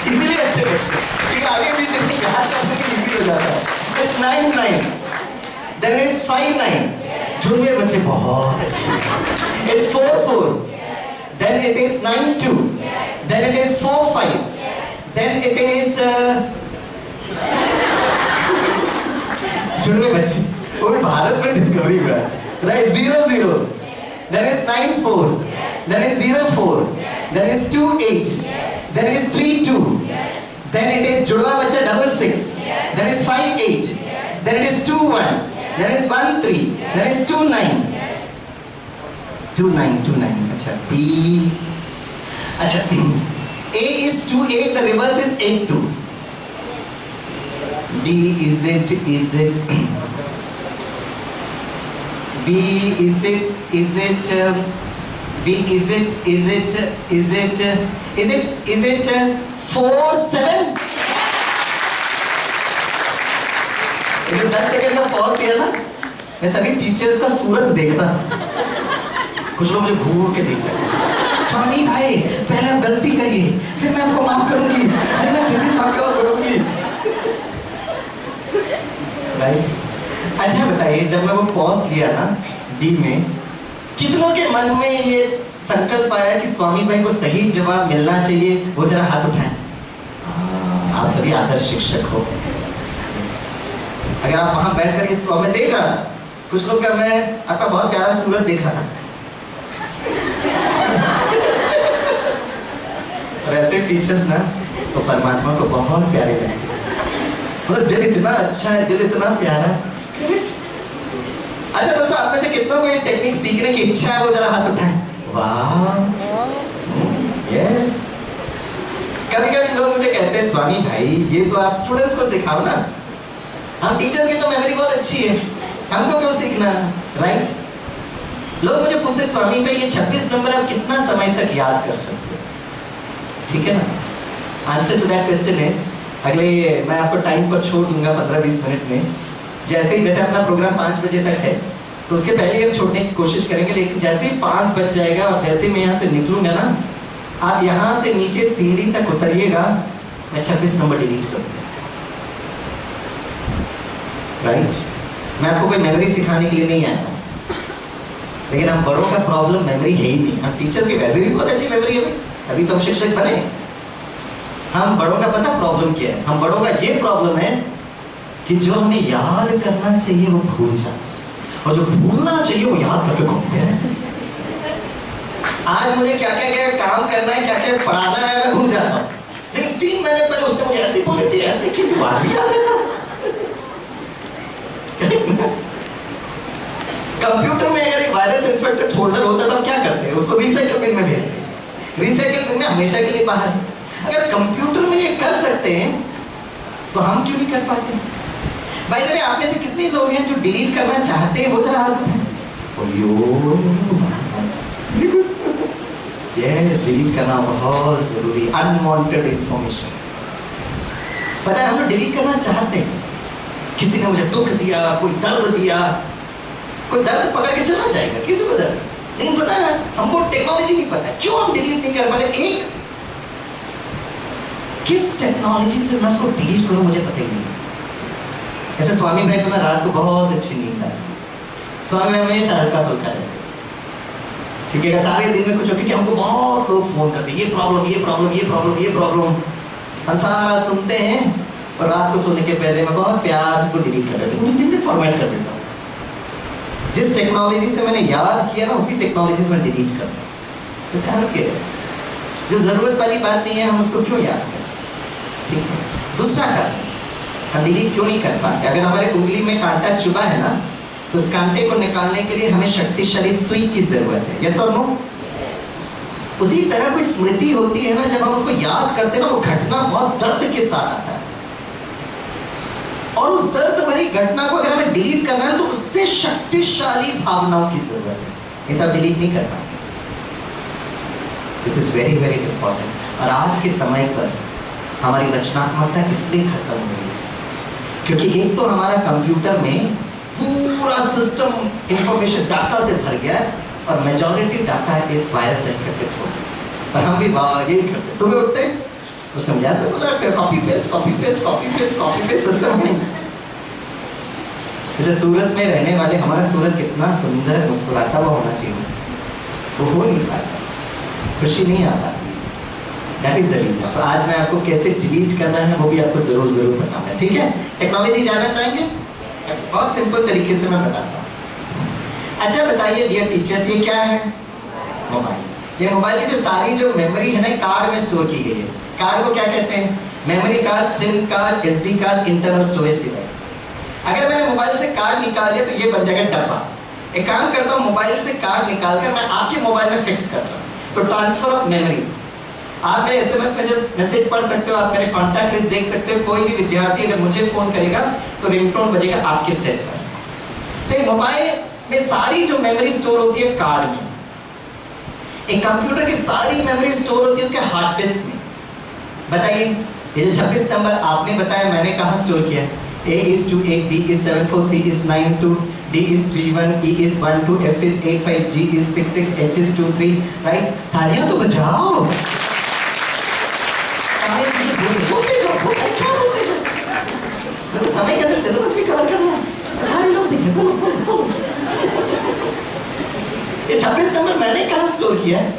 इसीलिए अच्छे बच्चे, क्योंकि आगे पीछे नहीं याद करने के इजी हो जाता है। It's 99, then it is 59, जुड़वे बच्चे बहुत अच्छे। It's 44, then it is 92, then it is 45, then it is जुड़वे बच्चे, वो भी भारत में डिस्कवरी हुआ है, right? 00, then is 94, then is 04, then is 28, then it is 32, then it is जुड़वा बच्चा 66, then is 58, then it is 21, then is 13, then is 29, 29, अच्छा B, अच्छा A is 28, the reverse is 82, B is it B is it 47? 10 second का pause दिया ना, मैं सभी teachers का सूरत देख रहा, कुछ लोग मुझे घूर के देख रहे हैं, स्वामी भाई पहले आप गलती करिए, फिर मैं आपको माफ करूंगी, फिर मैं भी आगे और बढ़ूंगी। राइट? अच्छा बताइए, जब मैं वो पॉज लिया ना डी में, कितनों के मन में ये संकल्प आया कि स्वामी भाई को सही जवाब मिलना चाहिए? वो जरा हाथ उठाएं। आप सभी आदर्श शिक्षक हो। अगर आप वहां बैठकर इस मैं देख रहा था, कुछ लोग का मैं आपका बहुत प्यारा सूरत देख रहा था, और ऐसे टीचर्स ना तो परमात्मा को बहुत प्यारे लगे, मतलब दिल इतना अच्छा है, दिल इतना प्यारा। अच्छा दोस्तों, आप में से कितनों को ये टेक्निक सीखने की इच्छा है? वो जरा हाथ उठाएं। वाह, यस। कभी-कभी लोग मुझे कहते हैं, स्वामी भाई ये तो आप स्टूडेंट्स को सिखाओ ना, हम टीचर्स की तो मेमोरी बहुत अच्छी है, हमको क्यों सीखना? राइट? लोग मुझे पूछते, स्वामी भाई ये 26 नंबर आप कितना समय तक याद कर सकते हो? ठीक है ना? Answer to that question is, अगले मैं आपको टाइम पर छोड़ दूंगा 15-20 मिनट में, जैसे ही, वैसे अपना प्रोग्राम 5 बजे तक है, तो उसके पहले हम छोड़ने की कोशिश करेंगे, लेकिन जैसे ही 5 बज जाएगा और जैसे मैं यहाँ से निकलूंगा ना, आप यहाँ से नीचे सीढ़ी तक उतरिएगा, मैं 26 नंबर डिलीट कर दूंगा। राइट? मैं आपको कोई मेमोरी सिखाने के लिए नहीं आया हूँ, लेकिन हम बड़ों का प्रॉब्लम मेमोरी है ही नहीं। हम टीचर्स की वैसे भी बहुत अच्छी मेमोरी है भाई, अभी तो हम शिक्षक बने। हम बड़ों का पता प्रॉब्लम क्या है? हम बड़ों का ये प्रॉब्लम है कि जो हमें याद करना चाहिए वो भूल जाते, और जो भूलना चाहिए वो याद करके घूमते हैं। आज मुझे क्या क्या काम करना है, क्या क्या पढ़ाना है, मैं भूल जाता हूँ, लेकिन 3 महीने पहले उसने मुझे ऐसी बोली थी, ऐसी की थी, आज भी याद रहता। कंप्यूटर में अगर एक वायरस इन्फेक्टेड फोल्डर होता है तो हम क्या करते हैं? उसको रीसाइकल बिन में भेजते हैं। रिसाइकिल करना हमेशा के लिए बाहर। अगर कंप्यूटर में ये कर सकते हैं तो हम क्यों नहीं कर पाते? भाई जब आप में से कितने लोग हैं जो डिलीट करना चाहते हैं? वो जरा हाथ उठाएं। यस, डिलीट करना बहुत जरूरी। अनवांटेड इंफॉर्मेशन, पता है हम लोग डिलीट करना चाहते हैं। किसी ने मुझे दुख दिया, कोई दर्द दिया, कोई दर्द पकड़ के चला जाएगा, किसी को दर्द नहीं पता है, हमको टेक्नोलॉजी नहीं पता, क्यों हम डिलीट नहीं कर पाते? एक किस टेक्नोलॉजी से मैं उसको डिलीट करूं मुझे पता ही नहीं। ऐसे स्वामी भाई को ना रात को बहुत अच्छी नींद आई। स्वामी भाई हमेशा हल्का फुल्का रहते, क्योंकि अगर सारे दिन में कुछ हो, क्योंकि हमको बहुत लोग फोन करते, ये प्रॉब्लम ये प्रॉब्लम ये प्रॉब्लम ये प्रॉब्लम, हम सारा सुनते हैं और रात को सोने के पहले मैं बहुत प्यार से उसको डिलीट कर देता हूँ, फॉर्मेट कर देता हूँ। जिस टेक्नोलॉजी से मैंने याद किया ना उसी टेक्नोलॉजी से मैं डिलीट करता हूँ। जो जरूरत वाली बात नहीं है हम उसको क्यों याद करें? ठीक है। दूसरा कारण हम डिलीट क्यों नहीं कर पाते? अगर हमारे उंगली में कांटा चुभा है ना, तो उस कांटे को निकालने के लिए हमें शक्तिशाली सुई की जरूरत है। यस और नो? उसी तरह कोई स्मृति होती है ना, जब हम उसको याद करते हैं ना, वो घटना बहुत दर्द के साथ आता है, और उस दर्द भरी घटना को अगर हमें डिलीट करना है तो उससे शक्तिशाली भावनाओं की जरूरत है, नहीं तो आप डिलीट नहीं कर पाएंगे। This is very very important. और आज के समय पर हमारी रचनात्मकता इसलिए खत्म हो गई है क्योंकि एक तो हमारा कंप्यूटर में पूरा सिस्टम इंफॉर्मेशन डाटा से भर गया है और मेजॉरिटी डाटा इस वायरस इन्फेक्टेड हो गया। और हम भी यही करते, सुबह उठते उस टाइम जैसे बोला copy paste copy paste copy paste copy paste system है। जैसे सूरत में रहने वाले, हमारा सूरत कितना सुंदर मुस्कुराता हुआ होना चाहिए, वो हो नहीं पाता, खुशी नहीं आ पाती। That is the reason. तो आज मैं आपको कैसे डिलीट करना है वो भी आपको जरूर बताऊंगा, ठीक है? टेक्नोलॉजी जानना चाहेंगे? बहुत सिंपल तरीके से मैं बताता हूँ। अच्छा बताइए डियर टीचर्स, ये क्या है? मोबाइल। ये मोबाइल की जो सारी जो मेमोरी है ना, कार्ड में स्टोर की गई है। कार्ड को क्या कहते हैं? Memory card, SIM card, SD card, internal storage device. अगर मैंने मोबाइल से कार्ड निकाल दिया तो ये बन जाएगा डब्बा। एक काम करता हूँ, मोबाइल से कार्ड निकालकर मैं आपके मोबाइल में फिक्स करता हूँ, तो ट्रांसफर ऑफ मेमोरीज। आप मेरे एसएमएस में मैसेज पढ़ सकते हो, आप मेरे कॉन्टैक्ट लिस्ट देख सकते हो। कोई भी विद्यार्थी अगर मुझे फोन करेगा तो रिंगटोन बजेगा आपके सेट पर। तो मोबाइल में सारी जो मेमोरी स्टोर होती है कार्ड में, एक कंप्यूटर की सारी मेमोरी स्टोर होती है उसके हार्ड डिस्क में। बताइए ये जो 26 नंबर आपने बताया, मैंने कहाँ स्टोर किया? A is 2, 8, B is 7, 4, C is 9, 2, D is 3, 1, E is 1, 2, F is 8, 5, G is 6, 6, H is 2, 3, right? तालियां तो बजाओ। समय के अंदर सिलेबस भी कवर करना है, सारे लोग देखें, बोलो। ये 26 नंबर मैंने कहाँ स्टोर किया है?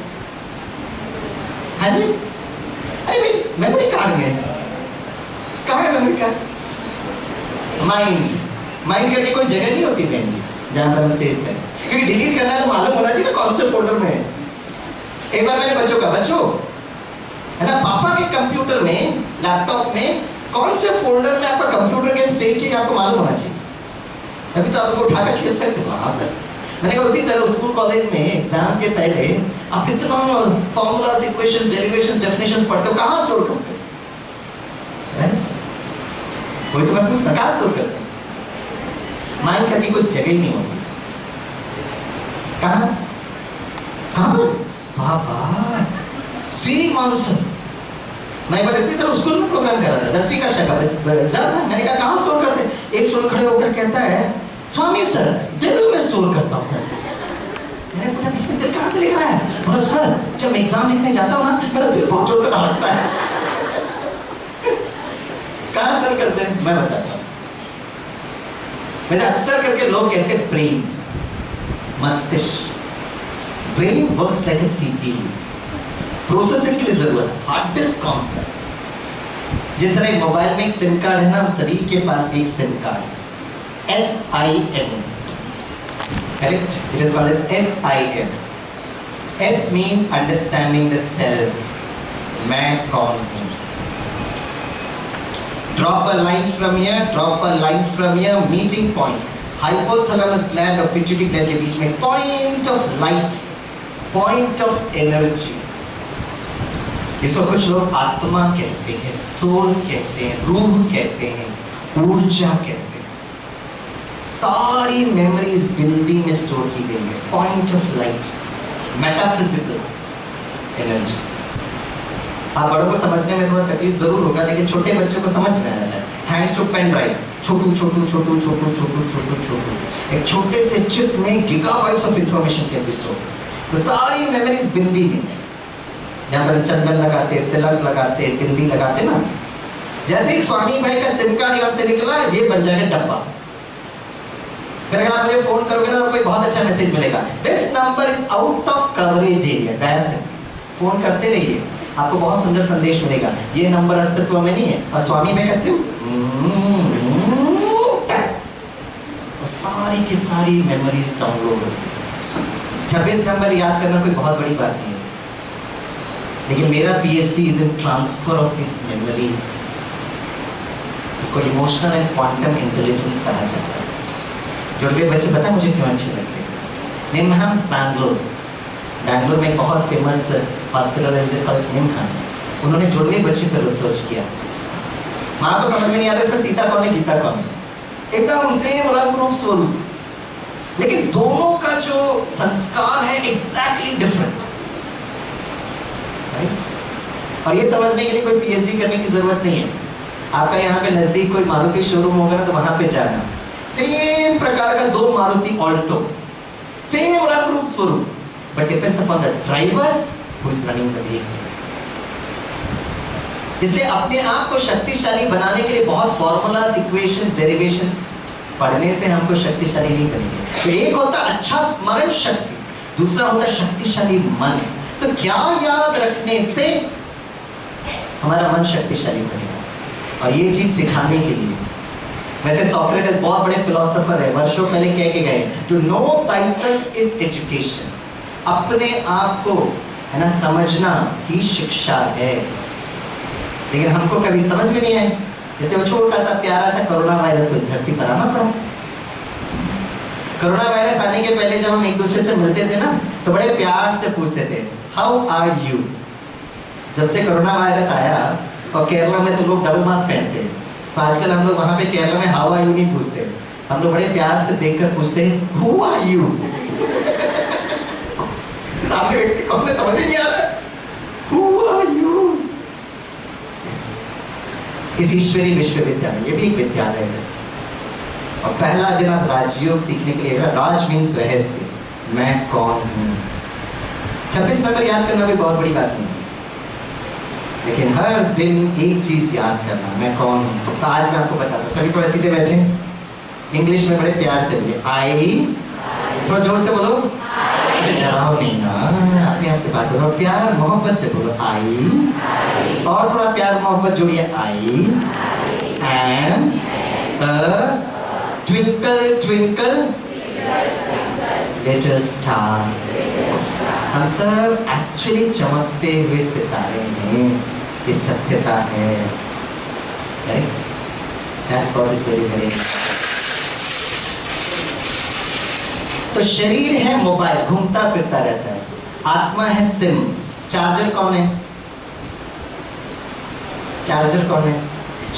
हाँ जी, अरे भाई मेमोरी कार्ड में। कहाँ है मेमोरी कार्ड? माइंड करके कोई जगह नहीं होती बहन जी जहाँ पर हम सेव करें, क्योंकि डिलीट करना है तो मालूम होना चाहिए ना कौन से फोल्डर में है। एक बार मैंने बच्चों है ना, पापा के कंप्यूटर में, लैपटॉप में कौन से फोल्डर में आपका कंप्यूटर गेम सेव किया आपको मालूम होना चाहिए, तभी तो आप उसको उठाकर खेल सकते हो। हाँ सर, मैंने कहा उसी तरह स्कूल कॉलेज में एग्जाम के पहले आप कितना फॉर्मूलाज, इक्वेशन, डेरिवेशन, डेफिनेशन पढ़ते हो, कहाँ स्टोर करते हो? वही तो मैं पूछ रहा, कहाँ स्टोर करते हैं? माइंड करके कोई जगह ही नहीं होती। कहाँ पर? बाबा सी मानसन। मैं एक बार इसी तरह स्कूल में प्रोग्राम कर रहा था, 10वीं कक्षा का एग्जाम था। मैंने कहा कहाँ स्टोर करते हैं? एक स्टूडेंट खड़े होकर कहता है स्वामी सर दिल में स्टोर करता हूँ सर। मैंने पूछा इसमें दिल कहाँ से लिख रहा है? बोला सर जब मैं एग्जाम लिखने जाता हूँ ना मेरा दिल बहुत जोर से धड़कता है। कहाँ स्टोर करते हैं मैं बताता हूँ। वैसे अक्सर करके लोग कहते हैं ब्रेन, मस्तिष्क। Brain works like a CPU, processing के लिए जरूरत है। हार्ड डिस्क कॉन्सेप्ट, जिस तरह एक मोबाइल में एक सिम कार्ड है ना, हम सभी के पास एक SIM card, SIM, correct? It is called as SIM. S means understanding the self. मैं कौन हूँ? Drop a line from here, drop a line from here, meeting point. Hypothalamus gland और pituitary gland के बीच में point of light, point of energy. इसको कुछ लोग आत्मा कहते हैं, सोल कहते हैं, रूह कहते हैं, ऊर्जा कहते हैं। सारी मेमोरीज बिंदी में स्टोर की गई है, point of light, metaphysical energy. आप बड़ों को समझने में थोड़ा तकलीफ जरूर होगा, लेकिन छोटे बच्चों को समझ में आ जाता है। थैंक्स टू पेन ड्राइव, छोटू छोटू छोटू छोटू छोटू छोटू छोटू, एक छोटे से चिप में gigabytes of information can be store. तो सारी मेमोरीज बिंदी में, जहाँ पर चंदन लगाते, तिलक लगाते, बिंदी लगाते ना, जैसे ही स्वामी भाई का सिम कार्ड यहाँ से निकला, ये बन जाएगा डब्बा। फिर अगर आप मुझे फोन करोगे ना तो कोई बहुत अच्छा मैसेज मिलेगा, this number is out of coverage area. वैसे फोन करते रहिए, आपको बहुत सुंदर संदेश मिलेगा, ये नंबर अस्तित्व में नहीं है। और स्वामी भाई का सिम, सारी की सारी मेमोरीज डाउनलोड होती है। 26 नंबर याद करना कोई बहुत बड़ी बात नहीं है, लेकिन मेरा PhD is in transfer of this memories. इसको इमोशनल एंड क्वांटम इंटेलिजेंस कहा जाता है। जुड़वे बच्चे पता मुझे क्यों अच्छे लगते हैं? निम्हांस बैंगलोर में बहुत फेमस हॉस्पिटल है जिसका निम्हांस, उन्होंने जुड़वे बच्चे पर रिसर्च किया। माँ को समझ में नहीं आता इसमें सीता कौन है गीता कौन है, एकदम सेम रंग रूप स्वरूप, लेकिन दोनों का जो संस्कार है एग्जैक्टली डिफरेंट। और ये समझने के लिए कोई PhD करने की जरूरत नहीं है। आपका यहाँ पे नजदीक कोई मारुति शोरूम होगा ना, तो वहां पे जाना, सेम प्रकार का 2 मारुति ऑल्टो, सेम रंग रूप स्वरूप, but depends upon the driver who is running the vehicle. इसलिए अपने आप को शक्तिशाली बनाने के लिए बहुत फॉर्मूलाज, इक्वेशंस, डेरिवेशंस पढ़ने से हमको शक्तिशाली नहीं बनेंगे। तो एक होता अच्छा स्मरण शक्ति, दूसरा होता शक्तिशाली मन। तो क्या याद रखने से हमारा मन शक्तिशाली बनेगा, और ये चीज सिखाने के लिए। वैसे सोक्रेटिस बहुत बड़े फिलोसोफर है, वर्षों पहले कह के गए, टू नो थाइसेल्फ इज एजुकेशन। अपने आप को है ना समझना ही शिक्षा है। लेकिन हमको कभी समझ में नहीं आए, इसलिए वो छोटा सा प्यारा सा कोरोना वायरस को इस धरती पर आना पड़ा। कोरोना वायरस आने के पहले जब हम एक दूसरे से मिलते थे ना, तो बड़े प्यार से पूछते थे, हाउ आर यू। जब से कोरोना वायरस आया, और केरला में तो लोग डबल मास्क पहनते हैं, तो आजकल हम लोग वहां पे केरला में हाउ आर यू नहीं पूछते, हम लोग बड़े प्यार से देखकर पूछते हैं, हु आर यू। सामने व्यक्ति को हमने समझ नहीं आ रहा, हु आर यू। इस ईश्वरी विश्वविद्यालय, ये भी एक विद्यालय है, और पहला दिन आप राजयोग सीखने के लिए, राज मीन्स रहस्य, मैं कौन हूँ। 26 नंबर याद करना भी बहुत बड़ी बात नहीं, लेकिन हर दिन एक चीज याद करना, मैं कौन हूँ। तो आज मैं आपको बताता हूँ, सभी थोड़े सीधे बैठे, इंग्लिश में बड़े प्यार से बोलिए, आई, थोड़ा जोर से बोलो, डराओ नहीं ना, अपने आप से बात करो, प्यार मोहब्बत से बोलो, आई, और थोड़ा प्यार मोहब्बत जोड़िए, I am a twinkle twinkle little star. हम सब एक्चुअली चमकते हुए सितारे हैं, ये सत्यता है, right? That's what is very very. तो शरीर है मोबाइल, घूमता फिरता रहता है, आत्मा है सिम। चार्जर कौन है? चार्जर कौन है?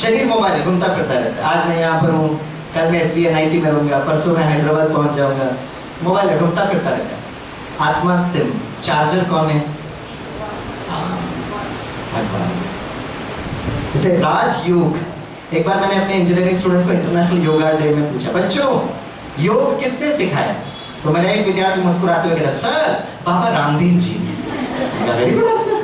शरीर मोबाइल है, घूमता फिरता रहता है। आज मैं यहाँ पर हूँ, कल मैं SBNIT में रहूंगा, परसों मैं हैदराबाद पहुंच जाऊंगा, मोबाइल है, घूमता फिरता रहता है। आत्मा सिम, चार्जर कौन है? जैसे राजयोग। एक बार मैंने अपने इंजीनियरिंग स्टूडेंट्स को इंटरनेशनल योगा डे में पूछा, बच्चों योग किसने सिखाया? तो मैंने एक विद्यार्थी मुस्कुराते हुए कहा, sir Baba Ramdev ji. Very good answer.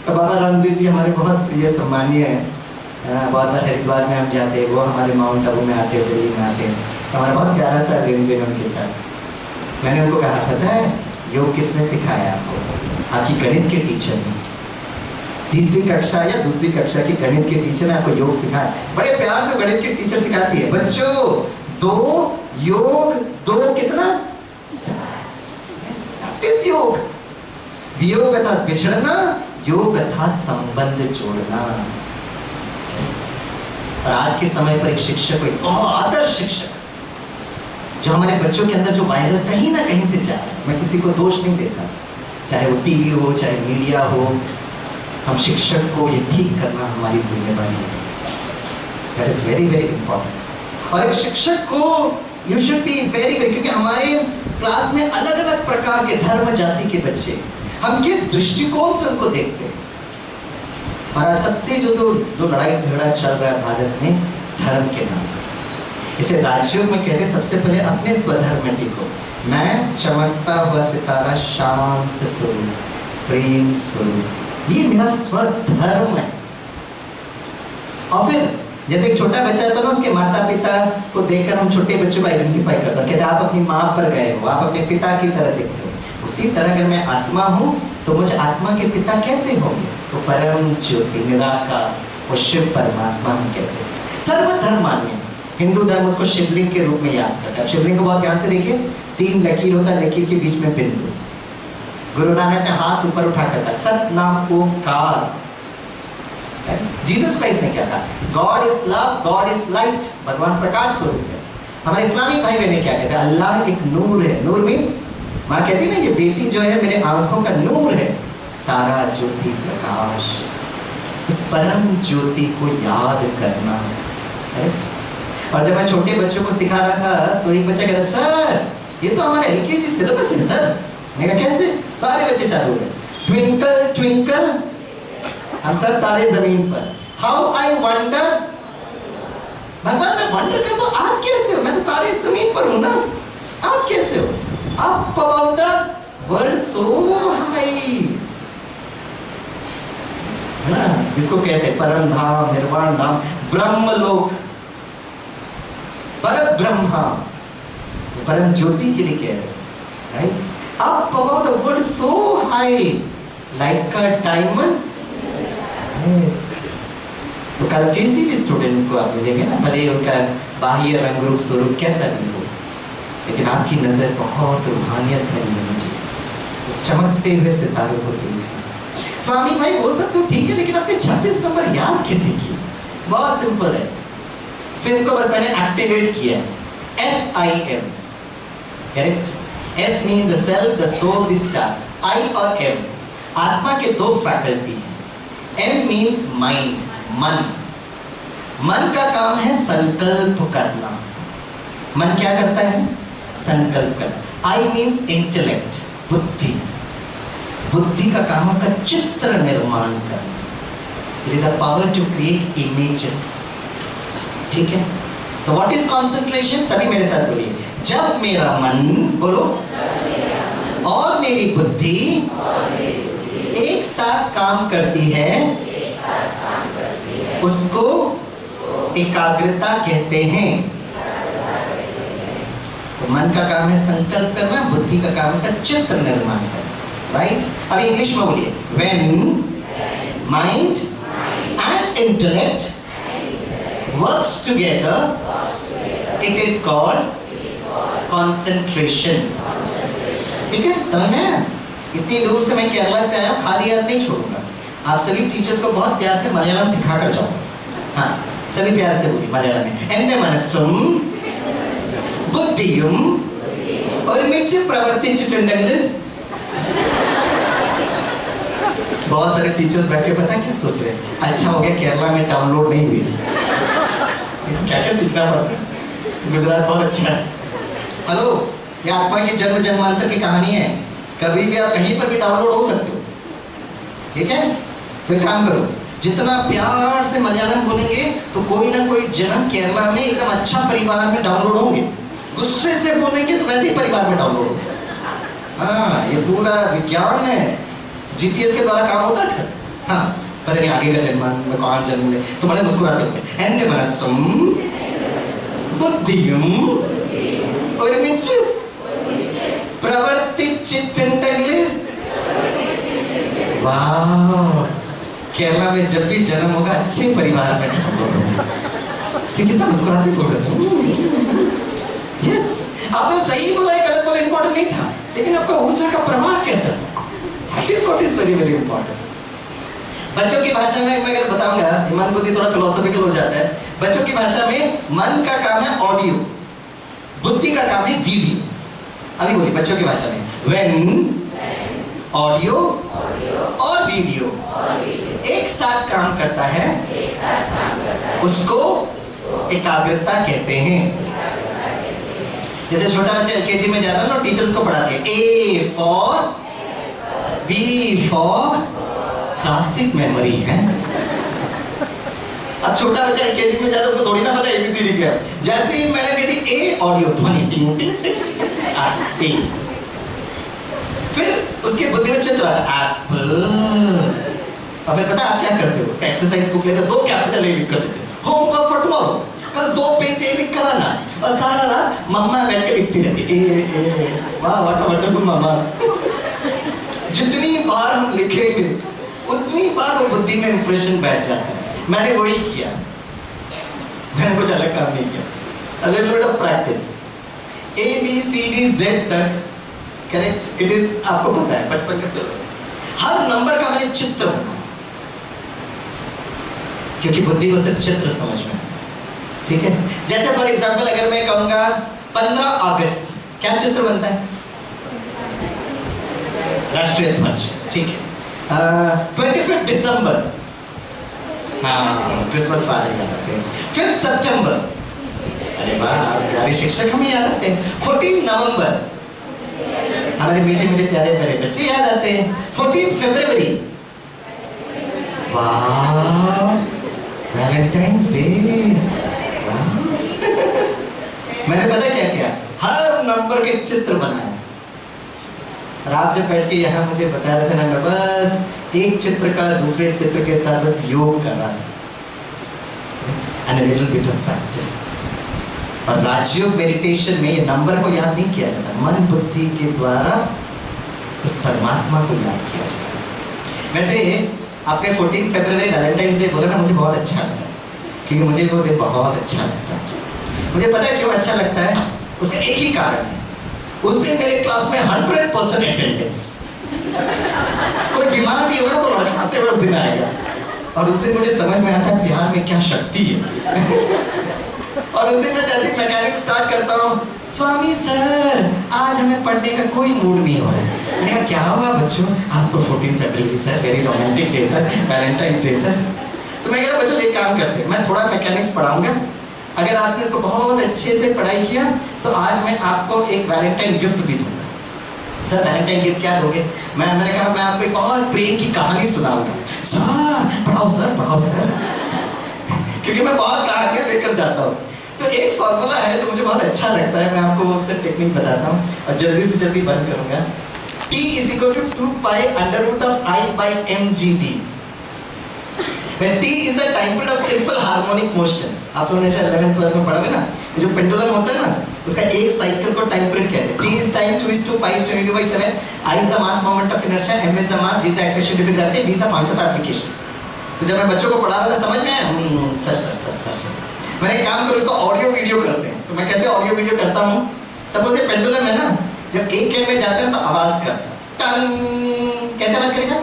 तो बाबा रामदेव जी हमारे बहुत प्रिय सम्मानीय हैं, बहुत बार हरिद्वार में हम जाते हैं, वो हमारे माउंट आबू में आते हैं, दिल्ली में आते हैं, तो हमारा बहुत प्यारा सा अरेंजमेंट उनके साथ। मैंने उनको कहा, पता है योग किसने सिखाया आपको? आपकी गणित के टीचर ने। तीसरी कक्षा या दूसरी कक्षा की गणित के टीचर ने आपको योग सिखाया। बड़े प्यार से गणित की टीचर सिखाती है, बच्चों 2 योग 2 कितना? 4। योग, वियोग अर्थात बिछड़ना, योग अर्थात संबंध जोड़ना। और आज के समय पर एक शिक्षक, एक बहुत आदर्श शिक्षक, जो हमारे बच्चों के अंदर जो वायरस कहीं ना कहीं से जा रहा है, मैं किसी को दोष नहीं देता, चाहे वो टीवी हो, चाहे मीडिया हो, हम शिक्षक को ये ठीक करना हमारी जिम्मेदारी है। That is very very important. और एक शिक्षक को you should be very very, क्योंकि हमारे क्लास में अलग अलग प्रकार के धर्म जाति के बच्चे, हम किस दृष्टिकोण से उनको देखते हैं। और आज सबसे जो लड़ाई झगड़ा चल रहा है भारत में धर्म के नाम पर। इसे राजयोग में कहते हैं सबसे पहले अपने स्वधर्म में टिको। मैं चमकता हुआ सितारा, शांत स्वरूप, प्रेम स्वरूप, ये मेरा स्वधर्म है। और फिर जैसे एक छोटा बच्चा होता है ना, उसके माता पिता को देखकर हम छोटे बच्चों को आइडेंटिफाई करते हैं, कहते हैं आप अपनी माँ पर गए हो, आप अपने पिता की तरह दिखते हो। उसी तरह अगर मैं आत्मा हूँ तो मुझे आत्मा के पिता कैसे होंगे? तो परम ज्योति, निराकार, वो शिव परमात्मा हम कहते हैं। सर्वधर्म मान्य। हिंदू धर्म उसको शिवलिंग के रूप में याद करता है। शिवलिंग को बहुत ध्यान से देखिए, 3 लकीर होता है, लकीर के बीच में बिंदु। गुरु नानक ने हाथ ऊपर उठा कर कहा सत नाम ओंकार। जीसस क्राइस्ट ने क्या था? God is love, God is light, भगवान प्रकाश स्वरूप है। हमारे इस्लामिक भाई बहने क्या कहते हैं? अल्लाह एक नूर है। नूर मीन्स, माँ कहती है ना, ये बेटी जो है मेरे आंखों का नूर है, तारा ज्योति प्रकाश। उस परम ज्योति को याद करना, राइट? और जब मैं छोटे बच्चों को सिखा रहा था तो एक बच्चा कहता सर ये तो हमारा एलकेजी सिलेबस है सर। मैंने कहा कैसे? सारे बच्चे चालू है, ट्विंकल ट्विंकल हम सब तारे जमीन पर, हाउ आई वंडर। भगवान मैं वंडर करता हूँ, आप कैसे हो? मैं तो तारे जमीन पर हूँ ना, आप कैसे हो? Up about the world so high, है ना, जिसको कहते हैं परम धाम, निर्वाण धाम, ब्रह्मलोक, पर ब्रह्मा, परम ज्योति के लिए कह रहे हैं, right? Up about the world so high like a diamond. तो कल किसी भी स्टूडेंट को आप मिलेंगे ना, भले उनका बाह्य रंग रूप स्वरूप कैसा भी हो, लेकिन आपकी नजर बहुत रूहानियत भरी होनी चाहिए। उस चमकते हुए सितारों को देखना। स्वामी भाई वो सब तो ठीक है, लेकिन आपने 26 नंबर याद कैसे की? बहुत सिंपल है, सिम को बस मैंने एक्टिवेट किया है। SIM, correct? S means the self, the soul, the star. I और M आत्मा के 2 फैकल्टी हैं। M means mind, मन। मन का काम है संकल्प करना। मन क्या करता है? संकल्प करना। I means intellect, बुद्धि। बुद्धि का काम है उसका चित्र निर्माण करना। It is a power to create images. ठीक है? तो what is concentration? सभी मेरे साथ बोलिए। जब मेरा मन, बोलो, और मेरी बुद्धि एक साथ काम करती है, उसको एकाग्रता कहते हैं। तो मन का काम है संकल्प करना, बुद्धि का काम है उसका चित्र निर्माण करना, राइट? अब इंग्लिश में बोलिए, when mind and intellect works together, it is called concentration. ठीक है, समझ में आया? इतनी दूर से मैं केरला से आया हूँ, खाली हाथ नहीं छोड़ूंगा। आप सभी टीचर्स को बहुत प्यार से मलयालम सिखा कर जाओ। हाँ, सभी प्यार से बोलिए मलयालम में। एंडे मनस्सुम बुद्धियुम ഒരുമിച്ച് प्रवर्तिंचिട്ടുണ്ടെങ്കിൽ। बहुत सारे टीचर्स बैठ के पता है क्या सोच रहे हैं? अच्छा हो गया केरला में डाउनलोड नहीं हुई। क्या क्या सीखना पड़ता है। गुजरात बहुत अच्छा है। हेलो, ये आत्मा की जन्म जन्मांतर की कहानी है। कभी भी आप कहीं पर भी डाउनलोड हो सकते हो, ठीक है? तो एक काम करो, जितना प्यार से मलयालम बोलेंगे तो कोई ना कोई जन्म केरला में एकदम अच्छा परिवार में डाउनलोड होंगे। गुस्से से बोलेंगे तो वैसे ही परिवार में डाउनलोड होंगे। हाँ, ये पूरा विज्ञान है, GPS के द्वारा काम होता है आजकल। हाँ, पता नहीं आगे का जन्म में कौन जन्म ले, तो बड़े मुस्कुराते होते हैं। एंडे मनस्सुम बुद्धियुम ഒരുമിച്ച് प्रवर्तिंचिട്ടുണ്ടെങ്കിൽ। वाह, केरला में जब भी जन्म होगा अच्छे परिवार में होगा। कितना मुस्कुराते बोल रहे थे। यस, आपने सही बोला है, गलत बोला इंपॉर्टेंट नहीं था, लेकिन आपका ऊर्जा का प्रवाह कैसा? That is what is very very important. बच्चों की भाषा में मैं अगर बताऊंगा, मन बुद्धि थोड़ा फिलोसॉफिकल हो जाता है। बच्चों की भाषा में मन का काम है ऑडियो, बुद्धि का काम है वीडियो। अभी बोलिए बच्चों की भाषा में, when ऑडियो और वीडियो एक साथ काम करता है, उसको एकाग्रता कहते हैं। जैसे छोटा बच्चा एलकेजी में जाता है ना, टीचर उसको पढ़ाते हैं A for B for classic memory है। अब छोटा बच्चा एलकेजी में जाता है, उसको थोड़ी ना पता एबीसीडी क्या। जैसे ही मैडम कहती ए ऑडियो ध्वनि टिंग टिंग टिंग ए, फिर उसके बुद्धि में चित्र आता एप्पल। अब फिर पता है आप क्या करते हो, उसका एक्सरसाइज बुक लेते 2 कैपिटल ए लिख कर देते, होमवर्क फॉर टुमारो, कल 2 पेज ए लिख कर आना। और सारा रात मम्मा बैठ के लिखती रहती ए वाह व्हाट अ वंडरफुल मम्मा। जितनी बार हम लिखेंगे उतनी बार वो बुद्धि में इंप्रेशन बैठ जाता है। मैंने वही किया, मैंने कुछ अलग काम नहीं किया। A little bit of practice, A B C D Z तक करेक्ट इट इज, आपको पता है बचपन के से हर नंबर का मैंने चित्र बनाया, क्योंकि बुद्धि को सिर्फ चित्र समझ में आता है। ठीक है, जैसे फॉर एग्जांपल अगर मैं कहूंगा 15 अगस्त, क्या चित्र बनता है? राष्ट्रीय ध्वज। ठीक है, 25 दिसंबर, हाँ क्रिसमस पार्टी करते हैं। 5 सितंबर, अरे वाह प्यारे शिक्षक हमें याद आते हैं। 14 नवंबर, हमारे मीठे मीठे प्यारे प्यारे बच्चे याद आते हैं। 14 फरवरी, वाह वैलेंटाइंस डे। मैंने पता क्या किया, हर नंबर के चित्र बनाए। और आप जब बैठ के यहाँ मुझे बता रहे थे ना, मैं बस एक चित्र का दूसरे चित्र के साथ बस योग कर रहा था। And a little bit of practice. और राजयोग मेडिटेशन में ये नंबर को याद नहीं किया जाता, मन बुद्धि के द्वारा उस परमात्मा को याद किया जाता। वैसे आपने 14 फरवरी वैलेंटाइंस डे बोला ना, मुझे बहुत अच्छा लगा, क्योंकि मुझे वो दिन बहुत अच्छा लगता है। मुझे पता है क्यों अच्छा लगता है, उसका एक ही कारण है, उस दिन मेरे क्लास में 100% अटेंडेंस। कोई बीमार भी होगा तो लड़काते हुए उस दिन आएगा, और उस दिन मुझे समझ में आता है प्यार में क्या शक्ति है। और उस दिन मैं जैसे मैकेनिक स्टार्ट करता हूँ, स्वामी सर आज हमें पढ़ने का कोई मूड नहीं हो रहा है। मैंने कहा क्या हुआ बच्चों, आज तो 14 फरवरी sir, very romantic day sir, Valentine's day sir. तो मैं कहता बच्चों एक काम करते हैं, मैं थोड़ा मैकेनिक्स पढ़ाऊंगा, अगर आपने इसको बहुत अच्छे से पढ़ाई किया तो आज मैं आपको एक वैलेंटाइन गिफ्ट भी दूंगा। सर वैलेंटाइन गिफ्ट क्या दोगे? मैंने कहा मैं आपको एक और प्रेम की कहानी सुनाऊंगा। सर पढ़ाओ सर क्योंकि मैं बहुत कहानियां लेकर जाता हूँ। तो एक फॉर्मूला है जो मुझे बहुत अच्छा लगता है, मैं आपको उससे टेक्निक बताता हूँ और जल्दी से जल्दी बंद करूंगा। T = 2 pi √I/mgb, when T is the time period of simple harmonic motion। आप लोगों ने शायद 11th 12th में पढ़ा है ना, जो पेंडुलम होता है ना, उसका एक साइकिल को टाइम पीरियड कहते हैं। T is time, 2 is 2, pi is 22/7, I is the mass moment of inertia, m is the mass, g is the acceleration due to gravity, b is the point of application। तो जब मैं बच्चों को पढ़ा रहा था समझ में आया? सर मैंने एक काम करो, इसको ऑडियो वीडियो करते हैं। तो मैं कैसे ऑडियो वीडियो करता हूँ, सपोज ये पेंडुलम है ना, जब एक एंड में जाता है तो आवाज करता है टन, कैसे आवाज करेगा?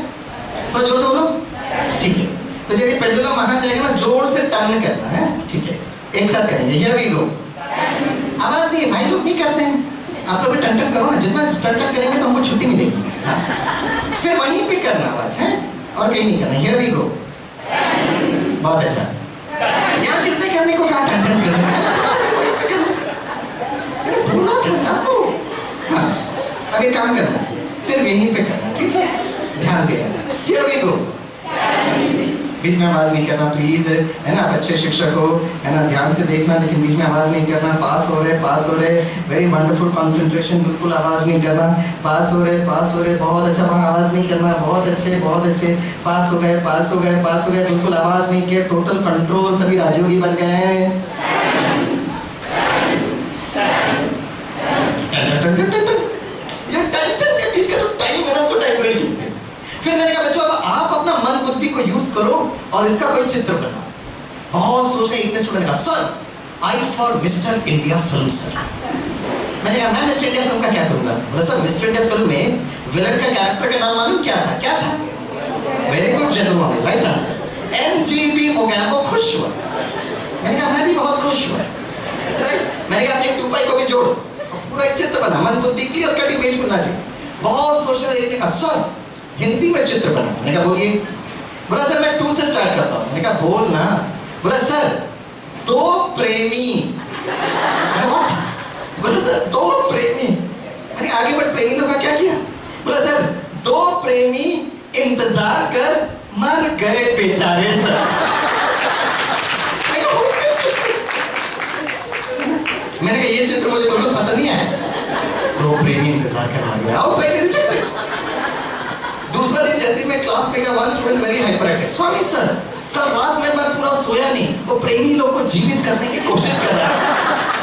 थोड़ा जोर से बोलो। ठीक है, तो जब ये पेंडुलम वहां जाएगा ना, जोर से टर्न करना है। ठीक है, एक साथ करेंगे, हियर वी गो। आवाज नहीं है, भाई लोग नहीं करते हैं, आप लोग भी टन टन करो ना, जितना टन टन करेंगे तो हमको छुट्टी मिलेगी। फिर वहीं पे करना आवाज है, और कहीं नहीं करना। हियर वी गो, बहुत अच्छा। यहाँ किसने करने को कहा टन टन करना? भूला था आपको। हाँ, अब एक काम करना, सिर्फ यहीं पे करना, ठीक है, ध्यान देना। हियर वी गो, बीच में आवाज नहीं करना प्लीज, है ना, अच्छे शिक्षक हो, है ना, ध्यान से देखना, लेकिन बीच में आवाज नहीं करना। पास हो रहे, वेरी वंडरफुल कंसंट्रेशन, बिल्कुल आवाज नहीं करना। पास हो रहे, बहुत अच्छा, वहाँ आवाज नहीं करना, बहुत अच्छे, पास हो गए, बिल्कुल आवाज नहीं किया, टोटल कंट्रोल, सभी राजयोगी बन गए हैं। फिर मैंने कहा बच्चों अब आप अपना मन बुद्धि को यूज करो और इसका कोई चित्र बनाओ। बहुत सोचने एक ने स्टूडेंट कहा sir I for mister India film sir. मैंने कहा मैं मिस्टर इंडिया फिल्म का क्या करूंगा? बोला सर मिस्टर इंडिया फिल्म में विलन का कैरेक्टर का नाम मालूम क्या था? Very good general knowledge, right answer, MGB Mogambo खुश हुआ। मैंने कहा मैं भी बहुत खुश हुआ, राइट। मैंने कहा एक 2 पाई को भी जोड़ो, पूरा एक चित्र बना, मन बुद्धि क्लियर कट इमेज बना चाहिए। बहुत सोचने एक ने कहा सर हिंदी में चित्र बना। मैंने कहा बोलिए। बोला सर मैं 2 से स्टार्ट करता हूँ। मैंने कहा बोल ना। बोला सर 2 प्रेमी। बोला सर 2 प्रेमी। मैंने आगे बढ़ प्रेमी लोग का क्या किया? बोला सर 2 प्रेमी इंतजार कर मर गए बेचारे सर। मैंने कहा ये चित्र मुझे बिल्कुल पसंद नहीं आया। 2 प्रेमी इंतजार कर मर गए, आउट पहले रिजेक्टेड। दूसरा दिन जैसे मैं क्लास में गया, one student very hyperactive, Swami sir कल रात में मैं पूरा सोया नहीं, वो प्रेमी लोग को जीवित करने की कोशिश कर रहा है।